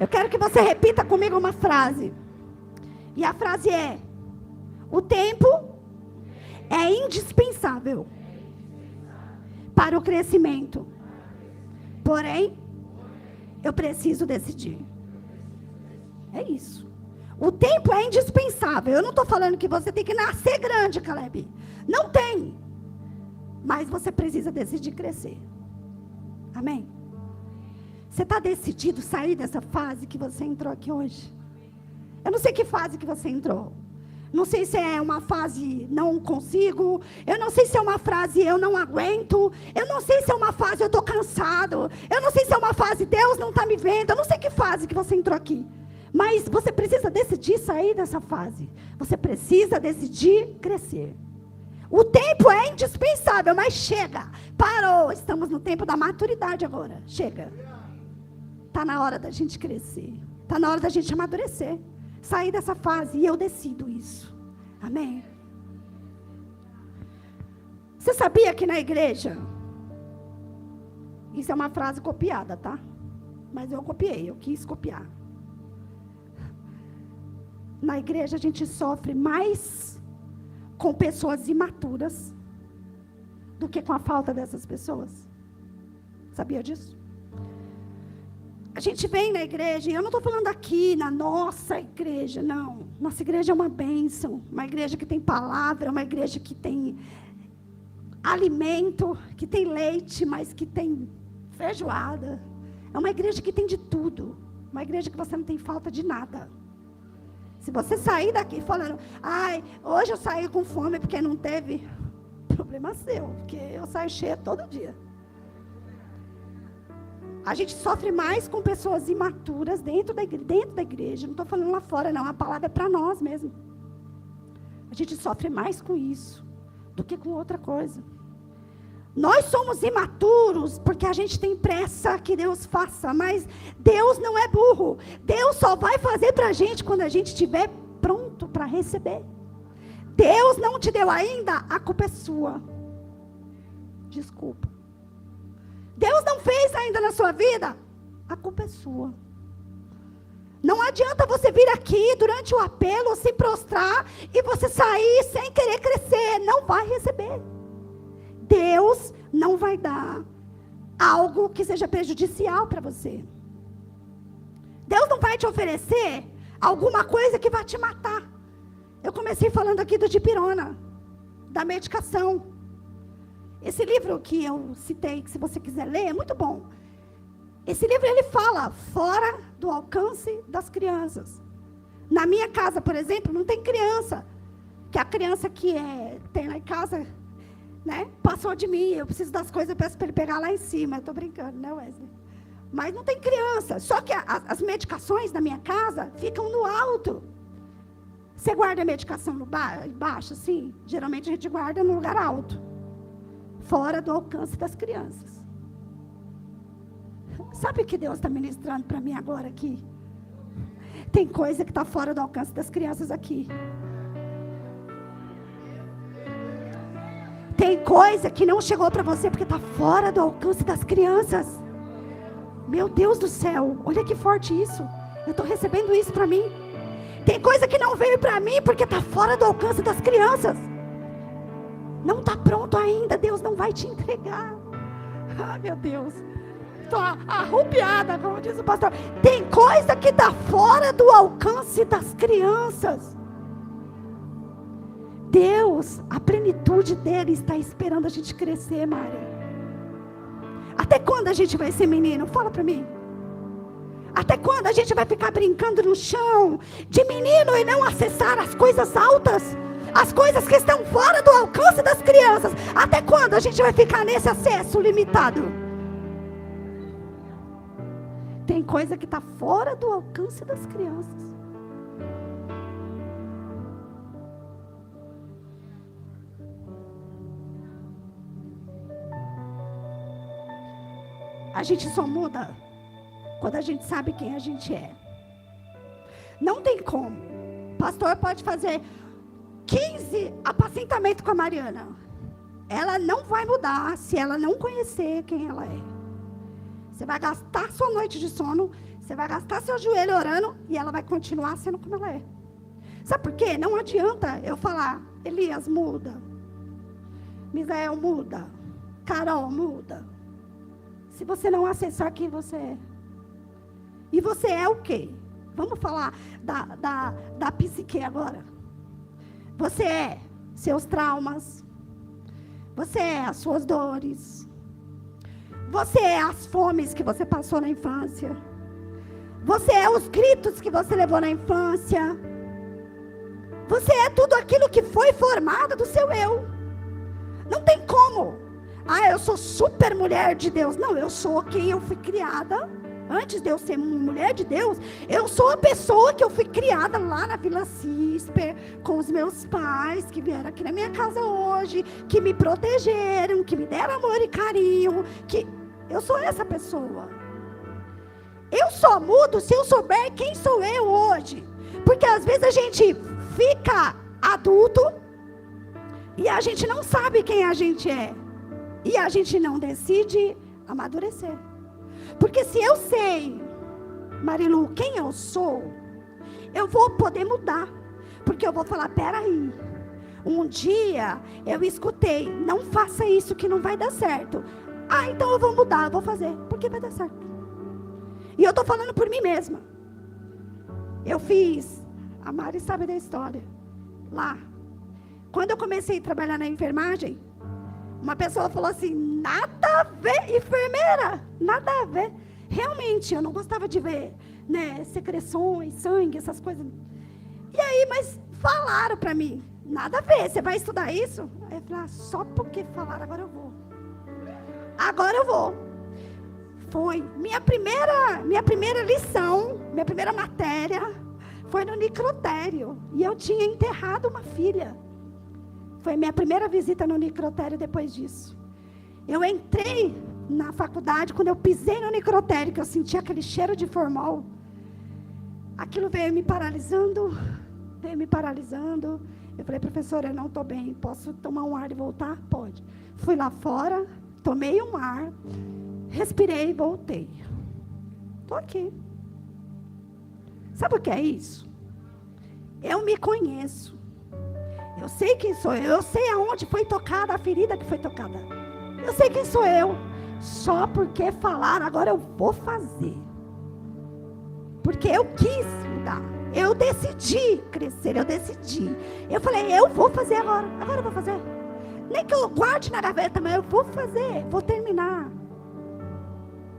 Eu quero que você repita comigo uma frase. E a frase é: o tempo é indispensável para o crescimento. Porém, eu preciso decidir. É isso. O tempo é indispensável. Eu não estou falando que você tem que nascer grande, Caleb. Não tem. Mas você precisa decidir crescer. Amém? Você está decidido sair dessa fase que você entrou aqui hoje? Eu não sei que fase que você entrou. Não sei se é uma fase não consigo. Eu não sei se é uma frase eu não aguento. Eu não sei se é uma fase eu estou cansado. Eu não sei se é uma fase Deus não está me vendo. Eu não sei que fase que você entrou aqui. Mas você precisa decidir sair dessa fase. Você precisa decidir crescer. O tempo é indispensável, mas chega. Parou. Estamos no tempo da maturidade agora. Chega. Está na hora da gente crescer. Está na hora da gente amadurecer. Sair dessa fase e eu decido isso. Amém? Você sabia que na igreja, isso é uma frase copiada, tá? Mas eu copiei, eu quis copiar. Na igreja a gente sofre mais com pessoas imaturas do que com a falta dessas pessoas. Sabia disso? A gente vem na igreja, e eu não estou falando aqui na nossa igreja, não. Nossa igreja é uma bênção, uma igreja que tem palavra, uma igreja que tem alimento, que tem leite, mas que tem feijoada. É uma igreja que tem de tudo, uma igreja que você não tem falta de nada. Se você sair daqui falando, ai, hoje eu saí com fome porque não teve, problema seu, porque eu saio cheia todo dia. A gente sofre mais com pessoas imaturas dentro da igreja. Não estou falando lá fora, não. A palavra é para nós mesmo. A gente sofre mais com isso do que com outra coisa. Nós somos imaturos porque a gente tem pressa que Deus faça. Mas Deus não é burro. Deus só vai fazer para a gente quando a gente estiver pronto para receber. Deus não te deu ainda, a culpa é sua. Desculpa. Deus não fez ainda na sua vida, a culpa é sua. Não adianta você vir aqui durante o apelo, se prostrar e você sair sem querer crescer. Não vai receber. Deus não vai dar algo que seja prejudicial para você. Deus não vai te oferecer alguma coisa que vai te matar. Eu comecei falando aqui do dipirona, da medicação. Esse livro que eu citei, que se você quiser ler, é muito bom. Esse livro, ele fala fora do alcance das crianças. Na minha casa, por exemplo, não tem criança. Que a criança que tem lá em casa, né, passou de mim. Eu preciso das coisas, eu peço para ele pegar lá em cima. Eu estou brincando, né, Wesley? Mas não tem criança. Só que as medicações na minha casa ficam no alto. Você guarda a medicação embaixo, assim? Geralmente a gente guarda no lugar alto. Fora do alcance das crianças. Sabe o que Deus está ministrando para mim agora aqui? Tem coisa que está fora do alcance das crianças aqui. Tem coisa que não chegou para você porque está fora do alcance das crianças. Meu Deus do céu, olha que forte isso. Eu estou recebendo isso para mim. Tem coisa que não veio para mim porque está fora do alcance das crianças. Não está pronto ainda, Deus não vai te entregar. Ah, meu Deus. Estou arrupiada, como diz o pastor. Tem coisa que está fora do alcance das crianças. Deus, a plenitude dele está esperando a gente crescer, Maria. Até quando a gente vai ser menino? Fala para mim. Até quando a gente vai ficar brincando no chão de menino e não acessar as coisas altas? As coisas que estão fora do alcance das crianças. Até quando a gente vai ficar nesse acesso limitado? Tem coisa que está fora do alcance das crianças. A gente só muda quando a gente sabe quem a gente é. Não tem como. O pastor pode fazer 15 apacentamentos com a Mariana. Ela não vai mudar se ela não conhecer quem ela é. Você vai gastar sua noite de sono Você vai gastar seu joelho orando e ela vai continuar sendo como ela é. Sabe por quê? Não adianta eu falar, Elias, muda. Misael, muda. Carol, muda. Se você não acessar quem você é. E você é o quê? Vamos falar da psique agora. Você é seus traumas. Você é as suas dores. Você é as fomes que você passou na infância. Você é os gritos que você levou na infância. Você é tudo aquilo que foi formado do seu eu. Não tem como. Ah, eu sou super mulher de Deus. Não, eu sou quem eu fui criada. Antes de eu ser mulher de Deus, eu sou a pessoa que eu fui criada lá na Vila Cisper, com os meus pais, que vieram aqui na minha casa hoje, que me protegeram, que me deram amor e carinho, que eu sou essa pessoa. Eu só mudo se eu souber quem sou eu hoje. Porque às vezes a gente fica adulto e a gente não sabe quem a gente é. E a gente não decide amadurecer. Porque se eu sei, Marilu, quem eu sou, eu vou poder mudar. Porque eu vou falar, peraí, um dia eu escutei, não faça isso que não vai dar certo. Ah, então eu vou mudar, eu vou fazer, porque vai dar certo. E eu estou falando por mim mesma. Eu fiz, a Mari sabe da história, lá. Quando eu comecei a trabalhar na enfermagem, uma pessoa falou assim, nada a ver, enfermeira, nada a ver. Realmente, eu não gostava de ver, né, secreções, sangue, essas coisas. E aí, mas falaram para mim, nada a ver, você vai estudar isso? Aí eu falei, só porque falaram, agora eu vou. Agora eu vou. Foi minha primeira lição, minha primeira matéria, foi no necrotério. E eu tinha enterrado uma filha. Foi minha primeira visita no necrotério depois disso. Eu entrei na faculdade, quando eu pisei no necrotério, que eu senti aquele cheiro de formol, aquilo veio me paralisando. Eu falei, professora, eu não estou bem, posso tomar um ar e voltar? Pode. Fui lá fora, tomei um ar, respirei e voltei. Estou aqui. Sabe o que é isso? Eu me conheço. Eu sei quem sou eu sei aonde foi tocada a ferida que foi tocada. Eu sei quem sou eu. Só porque falaram, agora eu vou fazer. Porque eu quis mudar. Eu decidi crescer, eu decidi. Eu falei, eu vou fazer agora. Agora eu vou fazer. Nem que eu guarde na gaveta, mas eu vou fazer, vou terminar.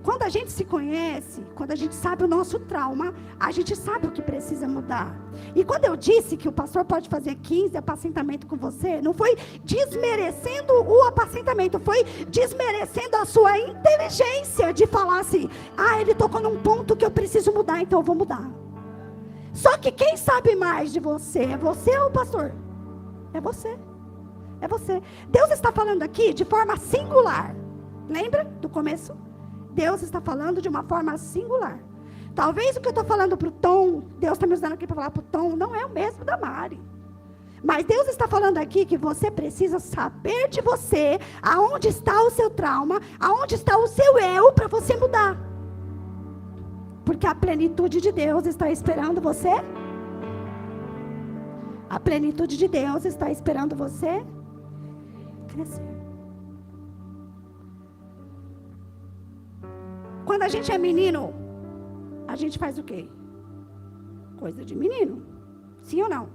Quando a gente se conhece, quando a gente sabe o nosso trauma, a gente sabe o que precisa mudar. E quando eu disse que o pastor pode fazer 15 apacentamentos com você, não foi desmerecendo o apacentamento, foi desmerecendo a sua inteligência de falar assim, ele tocou num ponto que eu preciso mudar, então eu vou mudar. Só que quem sabe mais de você, é você ou o pastor? É você. É você. Deus está falando aqui de forma singular. Lembra do começo? Deus está falando de uma forma singular. Talvez o que eu estou falando para o Tom, Deus está me usando aqui para falar para o Tom, não é o mesmo da Mari. Mas Deus está falando aqui que você precisa saber de você, aonde está o seu trauma, aonde está o seu eu, para você mudar. Porque a plenitude de Deus está esperando você. A plenitude de Deus está esperando você crescer. Quando a gente é menino, a gente faz o quê? Coisa de menino. Sim ou não?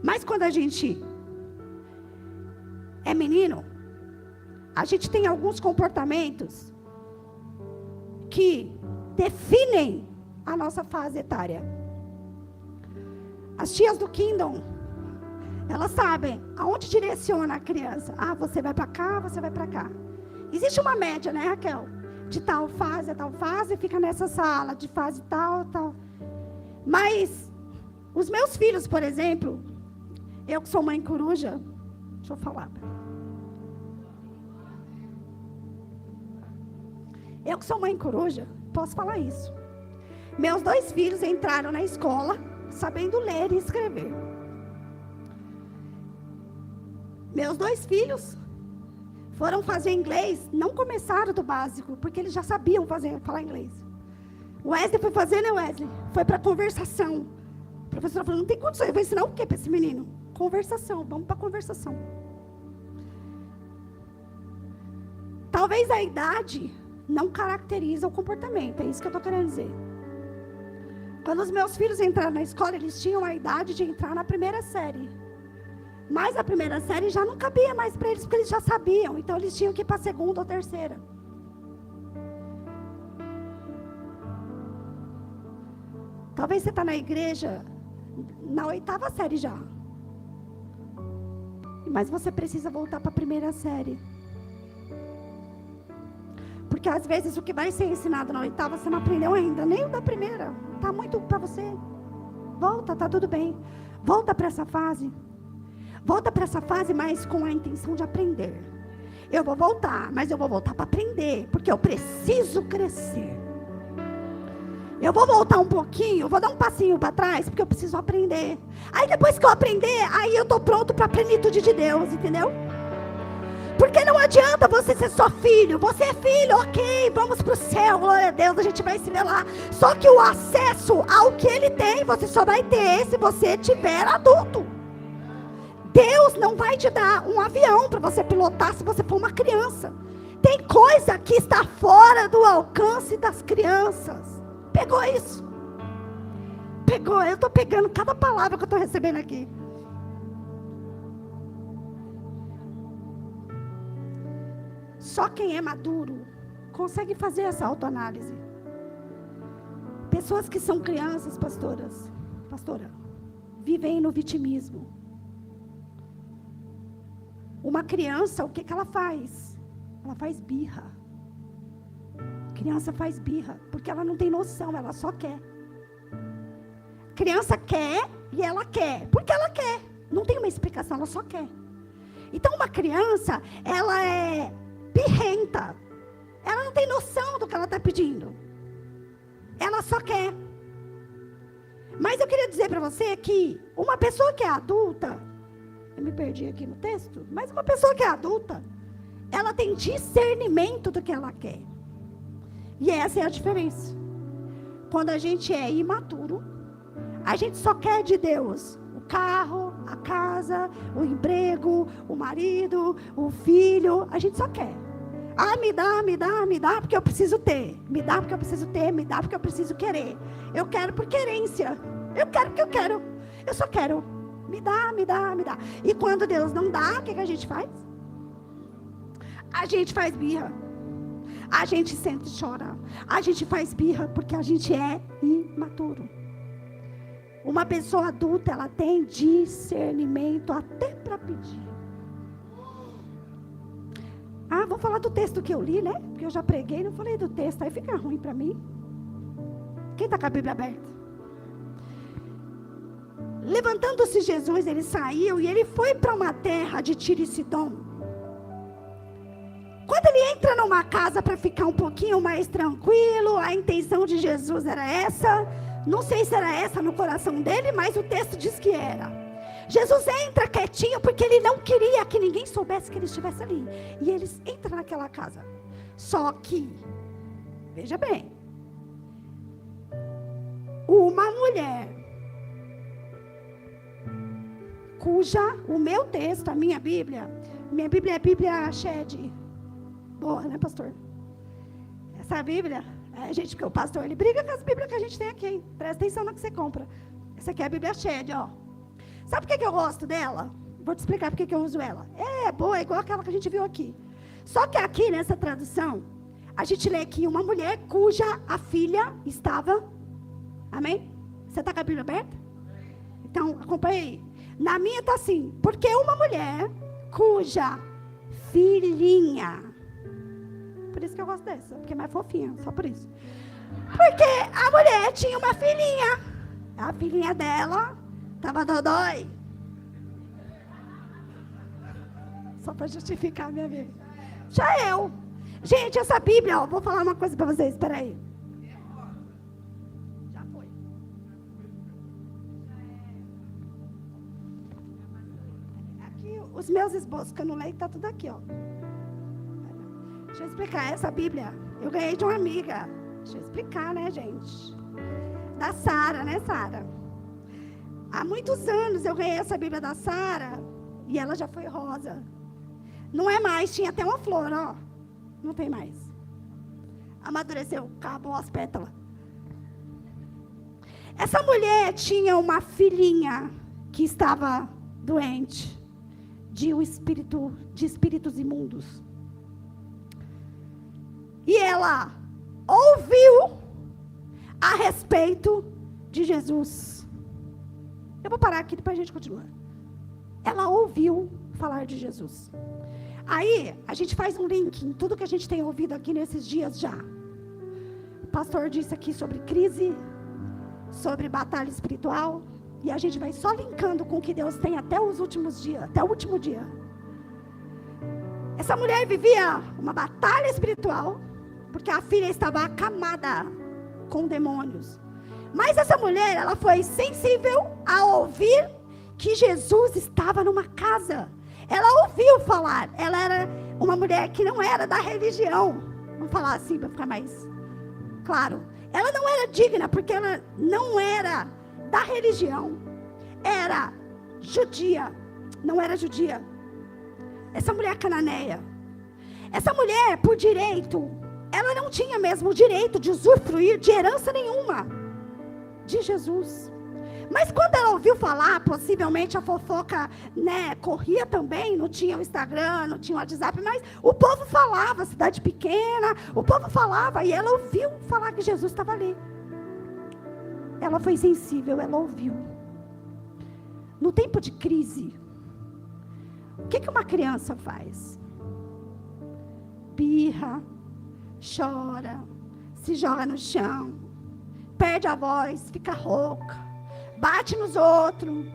Mas quando a gente é menino, a gente tem alguns comportamentos que definem a nossa fase etária. As tias do Kingdom, elas sabem aonde direciona a criança. Você vai para cá, você vai para cá. Existe uma média, né, Raquel? De tal fase a tal fase, fica nessa sala, de fase tal, tal. Mas, os meus filhos, por exemplo, eu que sou mãe coruja, deixa eu falar. Eu que sou mãe coruja, posso falar isso. Meus 2 filhos entraram na escola, sabendo ler e escrever. Meus 2 filhos foram fazer inglês, não começaram do básico, porque eles já sabiam falar inglês. O Wesley foi fazer, né, Wesley? Foi para conversação. A professora falou, não tem condições, eu vou ensinar o quê para esse menino? Conversação, vamos para conversação. Talvez a idade não caracteriza o comportamento, é isso que eu estou querendo dizer. Quando os meus filhos entraram na escola, eles tinham a idade de entrar na primeira série. Mas a primeira série já não cabia mais para eles, porque eles já sabiam. Então eles tinham que ir para a segunda ou terceira. Talvez você está na igreja na 8ª série já. Mas você precisa voltar para a primeira série. Porque às vezes o que vai ser ensinado na 8ª você não aprendeu ainda, nem o da primeira. Está muito para você. Volta, está tudo bem. Volta para essa fase. Volta para essa fase, mas com a intenção de aprender. Eu vou voltar, mas eu vou voltar para aprender, porque eu preciso crescer. Eu vou voltar um pouquinho, vou dar um passinho para trás, porque eu preciso aprender. Aí depois que eu aprender, aí eu estou pronto para a plenitude de Deus, entendeu? Porque não adianta você ser só filho. Você é filho, ok, vamos para o céu, glória a Deus, a gente vai se ver lá. Só que o acesso ao que ele tem, você só vai ter se você tiver adulto. Deus não vai te dar um avião para você pilotar se você for uma criança. Tem coisa que está fora do alcance das crianças. Pegou isso? Pegou, eu estou pegando cada palavra que eu estou recebendo aqui. Só quem é maduro consegue fazer essa autoanálise. Pessoas que são crianças, pastora, vivem no vitimismo. Uma criança, o que ela faz? Ela faz birra. Criança faz birra, porque ela não tem noção, ela só quer. Criança quer e ela quer, porque ela quer. Não tem uma explicação, ela só quer. Então uma criança, ela é birrenta. Ela não tem noção do que ela está pedindo. Ela só quer. Mas eu queria dizer para você que uma pessoa que é adulta, eu me perdi aqui no texto, mas uma pessoa que é adulta, ela tem discernimento do que ela quer. E essa é a diferença. Quando a gente é imaturo, a gente só quer de Deus o carro, a casa, o emprego, o marido, o filho. A gente só quer. Ah, me dá, porque eu preciso ter. Me dá porque eu preciso ter, me dá porque eu preciso querer. Eu quero por querência. Eu quero porque eu quero. Eu só quero. Me dá. E quando Deus não dá, o que a gente faz? A gente faz birra. A gente sente e chora. A gente faz birra porque a gente é imaturo. Uma pessoa adulta, ela tem discernimento até para pedir. Ah, vou falar do texto que eu li, né? Porque eu já preguei, não falei do texto. Aí fica ruim para mim. Quem está com a Bíblia aberta? Levantando-se Jesus, ele saiu e ele foi para uma terra de Tiro e Sidom. Quando ele entra numa casa para ficar um pouquinho mais tranquilo, a intenção de Jesus era essa. Não sei se era essa no coração dele, mas o texto diz que era. Jesus entra quietinho porque ele não queria que ninguém soubesse que ele estivesse ali. E eles entram naquela casa. Só que, veja bem, uma mulher cuja, o meu texto, a minha Bíblia é a Bíblia Shed. Boa, né, pastor? Essa Bíblia, gente, porque o pastor, ele briga com as Bíblias que a gente tem aqui, hein? Presta atenção no que você compra. Essa aqui é a Bíblia Shed, ó. Sabe por que eu gosto dela? Vou te explicar por que eu uso ela. É boa, é igual aquela que a gente viu aqui. Só que aqui, nessa tradução, a gente lê que uma mulher cuja a filha estava... Amém? Você está com a Bíblia aberta? Então, acompanha aí. Na minha está assim, porque uma mulher cuja filhinha... Por isso que eu gosto dessa, porque é mais fofinha, só por isso. Porque a mulher tinha uma filhinha. A filhinha dela estava dodói. Só para justificar a minha vida. Já eu. Gente, essa Bíblia, ó, vou falar uma coisa para vocês, espera aí. Já foi. Aqui, os meus esboços que eu não leio, tá tudo aqui, ó. Deixa eu explicar, essa Bíblia eu ganhei de uma amiga. Deixa eu explicar, né, gente? Da Sara, né, Sara? Há muitos anos eu ganhei essa Bíblia da Sara e ela já foi rosa. Não é mais, tinha até uma flor, ó. Não tem mais. Amadureceu, acabou as pétalas. Essa mulher tinha uma filhinha que estava doente de espíritos imundos. E ela ouviu a respeito de Jesus. Eu vou parar aqui, depois a gente continua. Ela ouviu falar de Jesus. Aí, a gente faz um link em tudo que a gente tem ouvido aqui nesses dias já. O pastor disse aqui sobre crise, sobre batalha espiritual, e a gente vai só linkando com o que Deus tem até os últimos dias, até o último dia. Essa mulher vivia uma batalha espiritual, porque a filha estava acamada com demônios. Mas essa mulher, ela foi sensível a ouvir que Jesus estava numa casa. Ela ouviu falar. Ela era uma mulher que não era da religião. Vamos falar assim para ficar mais claro. Ela não era digna, porque ela não era da religião. Era judia. Não era judia. Essa mulher cananeia. Essa mulher, por direito, ela não tinha mesmo o direito de usufruir de herança nenhuma de Jesus. Mas quando ela ouviu falar, possivelmente a fofoca, né, corria também, não tinha o Instagram, não tinha o WhatsApp, mas o povo falava, cidade pequena, o povo falava, e ela ouviu falar que Jesus estava ali. Ela foi sensível, ela ouviu. No tempo de crise, o que uma criança faz? Birra, chora, se joga no chão, perde a voz, fica rouca, bate nos outros.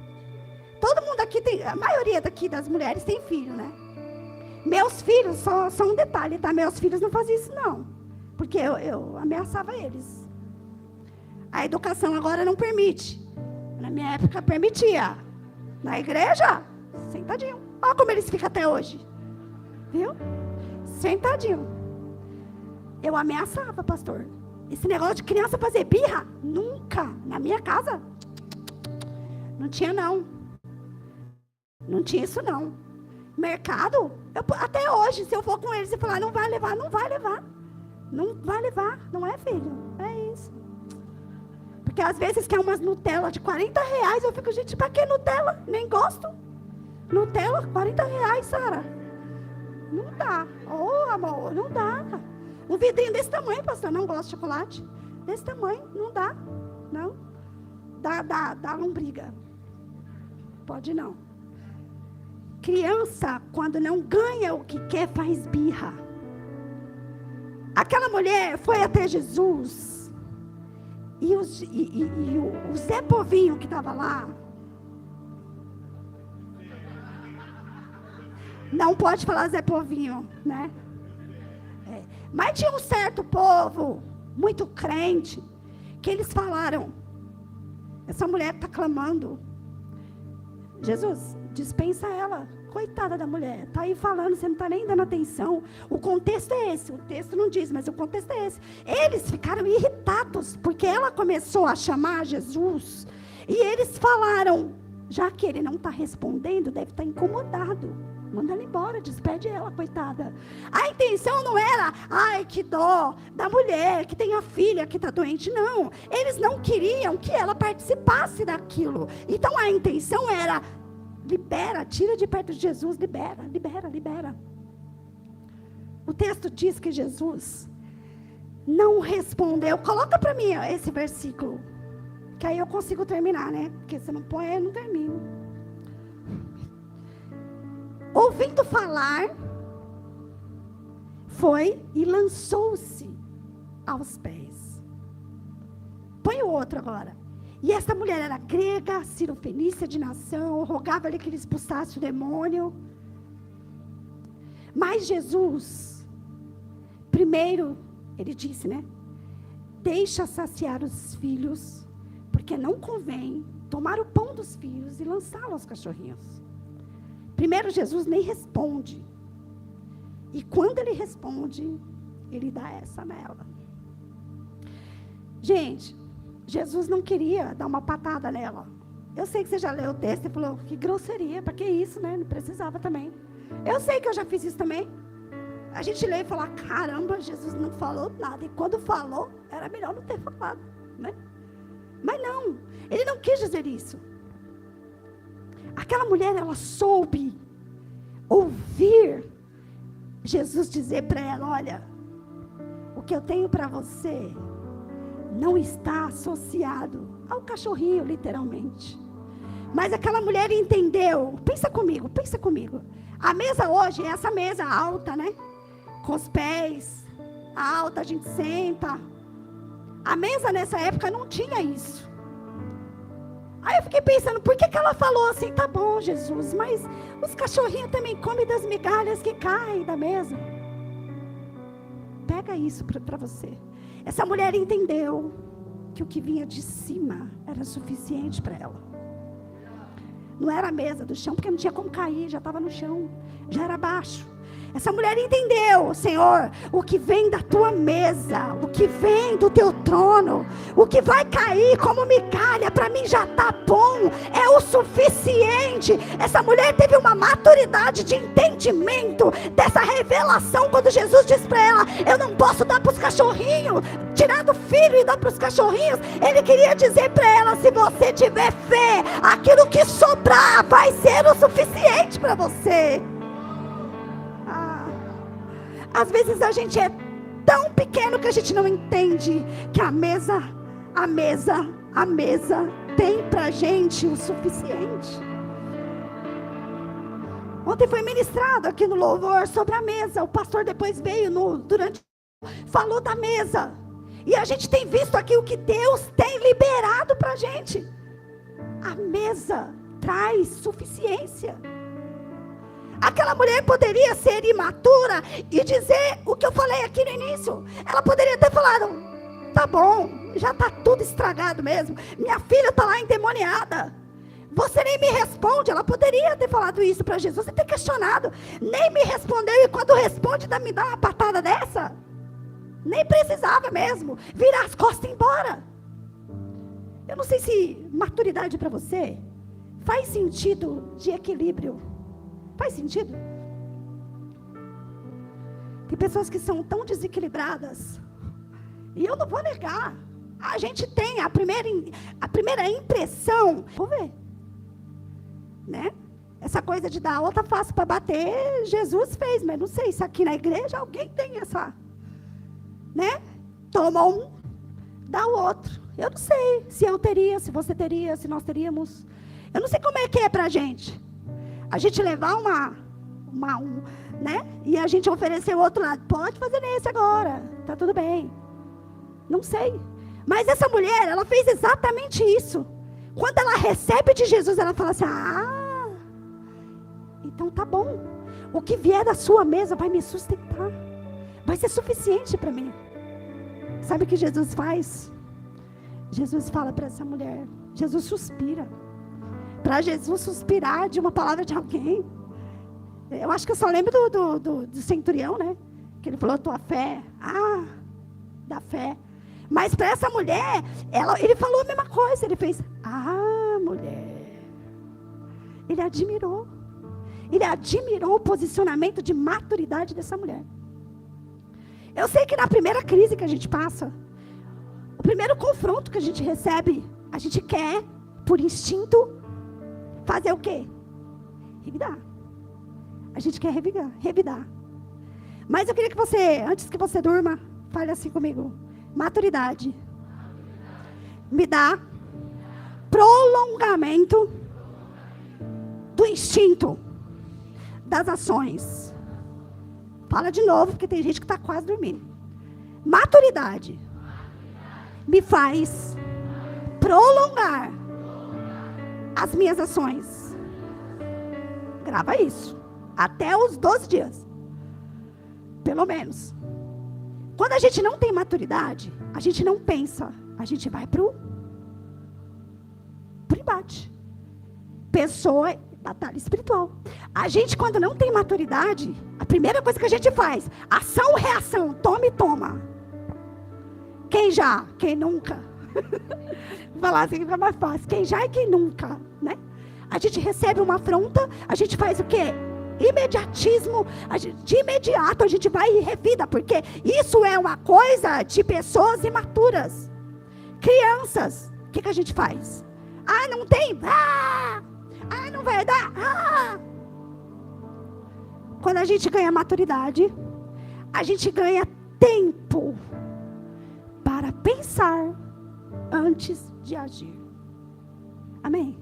Todo mundo aqui tem, a maioria daqui das mulheres tem filho, né? Meus filhos, só um detalhe, tá? Meus filhos não faziam isso não, porque eu ameaçava eles. A educação agora não permite. Na minha época permitia. Na igreja, sentadinho. Olha como eles ficam até hoje. Viu? Sentadinho. Eu ameaçava, pastor. Esse negócio de criança fazer birra, nunca. Na minha casa, não tinha não. Não tinha isso não. Mercado, até hoje, se eu for com eles e falar, não vai levar, não vai levar. Não vai levar, não é, filho? É isso. Porque às vezes quer umas Nutella de R$40, eu fico, gente, pra que Nutella? Nem gosto. Nutella, R$40, Sara. Não dá. Oh, amor, não dá. Um vidrinho desse tamanho, pastor, não gosto de chocolate. Desse tamanho, não dá. Não. Dá lombriga. Pode não. Criança, quando não ganha o que quer, faz birra. Aquela mulher foi até Jesus. E o Zé Povinho que estava lá. Não pode falar Zé Povinho, né? Mas tinha um certo povo, muito crente, que eles falaram, essa mulher está clamando. Jesus, dispensa ela. Coitada da mulher, está aí falando, você não está nem dando atenção. O contexto é esse, o texto não diz, mas o contexto é esse. Eles ficaram irritados, porque ela começou a chamar Jesus, e eles falaram, já que ele não está respondendo, deve estar incomodado. Manda ela embora, despede ela, coitada. A intenção não era, ai, que dó da mulher que tem a filha que está doente. Não, eles não queriam que ela participasse daquilo. Então a intenção era, libera, tira de perto de Jesus, libera. O texto diz que Jesus não respondeu. Coloca para mim esse versículo, que aí eu consigo terminar, né? Porque se não põe, eu não termino. Ouvindo falar, foi e lançou-se aos pés. Põe o outro agora. E essa mulher era grega, cirofenícia de nação, rogava-lhe que ele expulsasse o demônio. Mas Jesus, primeiro, ele disse, né? Deixa saciar os filhos, porque não convém tomar o pão dos filhos e lançá-lo aos cachorrinhos. Primeiro, Jesus nem responde. E quando ele responde, ele dá essa nela. Gente, Jesus não queria dar uma patada nela. Eu sei que você já leu o texto e falou, que grosseria, para que isso, né? Não precisava também. Eu sei que eu já fiz isso também. A gente lê e fala, caramba, Jesus não falou nada. E quando falou, era melhor não ter falado, né? Mas não, ele não quis dizer isso. Aquela mulher, ela soube ouvir Jesus dizer para ela, olha, o que eu tenho para você não está associado ao cachorrinho, literalmente. Mas aquela mulher entendeu. Pensa comigo. A mesa hoje é essa mesa alta, né? Com os pés alta, a gente senta. A mesa nessa época não tinha isso. Aí eu fiquei pensando, por que ela falou assim? Tá bom, Jesus, mas os cachorrinhos também comem das migalhas que caem da mesa. Pega isso para você. Essa mulher entendeu que o que vinha de cima era suficiente para ela. Não era a mesa do chão, porque não tinha como cair, já estava no chão, já era baixo. Essa mulher entendeu, Senhor, o que vem da tua mesa, o que vem do teu trono, o que vai cair como migalha, para mim já está bom, é o suficiente. Essa mulher teve uma maturidade de entendimento dessa revelação, quando Jesus disse para ela, eu não posso dar para os cachorrinhos, tirar do filho e dar para os cachorrinhos. Ele queria dizer para ela, se você tiver fé, aquilo que sobrar vai ser o suficiente para você. Às vezes a gente é tão pequeno que a gente não entende que a mesa tem pra gente o suficiente. Ontem foi ministrado aqui no louvor sobre a mesa. O pastor depois veio falou da mesa. E a gente tem visto aqui o que Deus tem liberado pra gente. A mesa traz suficiência. Aquela mulher poderia ser imatura e dizer o que eu falei aqui no início. Ela poderia ter falado, tá bom, já está tudo estragado mesmo. Minha filha está lá endemoniada. Você nem me responde. Ela poderia ter falado isso para Jesus e ter questionado. Nem me respondeu e quando responde, me dá uma patada dessa. Nem precisava mesmo. Virar as costas e ir embora. Eu não sei se maturidade para você faz sentido de equilíbrio. Faz sentido? Tem pessoas que são tão desequilibradas. E eu não vou negar. A gente tem a primeira impressão. Vou ver. Né? Essa coisa de dar outra face para bater, Jesus fez. Mas não sei se aqui na igreja alguém tem essa. Né? Toma um, dá o outro. Eu não sei se eu teria, se você teria, se nós teríamos. Eu não sei como é que é pra gente. A gente levar né? E a gente oferecer o outro lado. Pode fazer nesse agora. Tá tudo bem. Não sei. Mas essa mulher, ela fez exatamente isso. Quando ela recebe de Jesus, ela fala assim, então tá bom. O que vier da sua mesa vai me sustentar. Vai ser suficiente para mim. Sabe o que Jesus faz? Jesus fala para essa mulher. Jesus suspira. Para Jesus suspirar de uma palavra de alguém. Eu acho que eu só lembro do centurião, né? Que ele falou, tua fé. Da fé. Mas para essa mulher, ele falou a mesma coisa. Ele fez, mulher. Ele admirou. Ele admirou o posicionamento de maturidade dessa mulher. Eu sei que na primeira crise que a gente passa, o primeiro confronto que a gente recebe, a gente quer, por instinto, fazer o quê? Revidar. A gente quer revidar. Mas eu queria que você, antes que você durma, fale assim comigo. Maturidade me dá prolongamento do instinto das ações. Fala de novo, porque tem gente que está quase dormindo. Maturidade me faz prolongar as minhas ações. Grava isso. Até os 12 dias. Pelo menos. Quando a gente não tem maturidade, a gente não pensa. A gente vai pro embate. Pessoa, batalha espiritual. A gente, quando não tem maturidade, a primeira coisa que a gente faz, ação, reação, toma e toma. Quem já? Quem nunca? Vou falar assim que fica mais fácil. Quem já e quem nunca, né? A gente recebe uma afronta, a gente faz o quê? Imediatismo, de imediato a gente vai e revida, porque isso é uma coisa de pessoas imaturas. Crianças, o que a gente faz? Ah, não tem? Não vai dar? Quando a gente ganha maturidade, a gente ganha tempo para pensar antes de agir. Amém?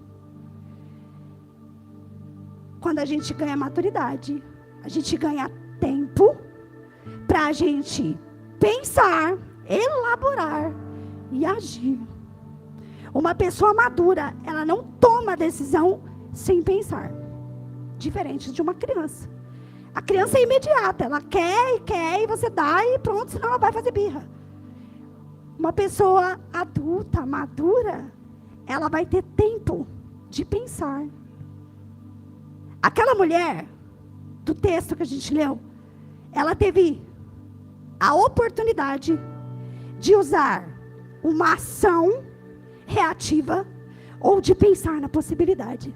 Quando a gente ganha maturidade, a gente ganha tempo para a gente pensar, elaborar e agir. Uma pessoa madura, ela não toma decisão sem pensar. Diferente de uma criança. A criança é imediata, ela quer e você dá e pronto, senão ela vai fazer birra. Uma pessoa adulta, madura, ela vai ter tempo de pensar. Aquela mulher, do texto que a gente leu, ela teve a oportunidade de usar uma ação reativa ou de pensar na possibilidade.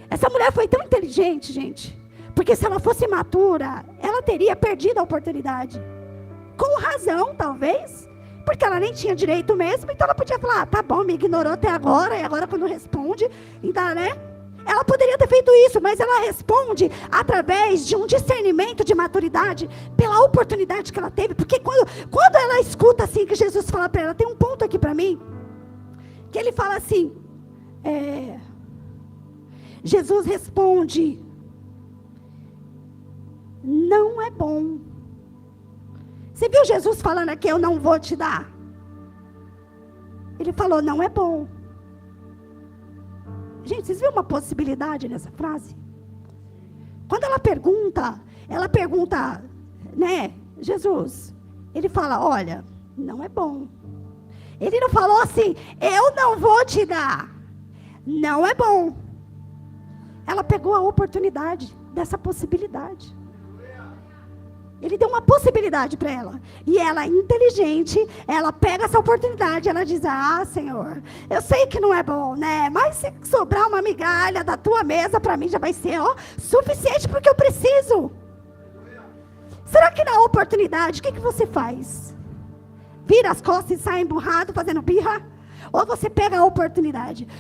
Essa mulher foi tão inteligente, gente, porque se ela fosse imatura, ela teria perdido a oportunidade. Com razão, talvez, porque ela nem tinha direito mesmo, então ela podia falar, tá bom, me ignorou até agora, e agora quando responde, ainda, né? Ela poderia ter feito isso, mas ela responde através de um discernimento de maturidade, pela oportunidade que ela teve, porque quando ela escuta assim, que Jesus fala para ela, tem um ponto aqui para mim, que ele fala assim, Jesus responde, não é bom. Você viu Jesus falando aqui, eu não vou te dar? Ele falou, não é bom. Gente, vocês viram uma possibilidade nessa frase? Quando ela pergunta, né, Jesus, ele fala, olha, não é bom. Ele não falou assim, eu não vou te dar. Não é bom. Ela pegou a oportunidade dessa possibilidade. Ele deu uma possibilidade para ela. E ela, inteligente, ela pega essa oportunidade. Ela diz, Senhor, eu sei que não é bom, né? Mas se sobrar uma migalha da tua mesa, para mim já vai ser, suficiente porque eu preciso. Será que na oportunidade, o que você faz? Vira as costas e sai emburrado, fazendo birra? Ou você pega a oportunidade?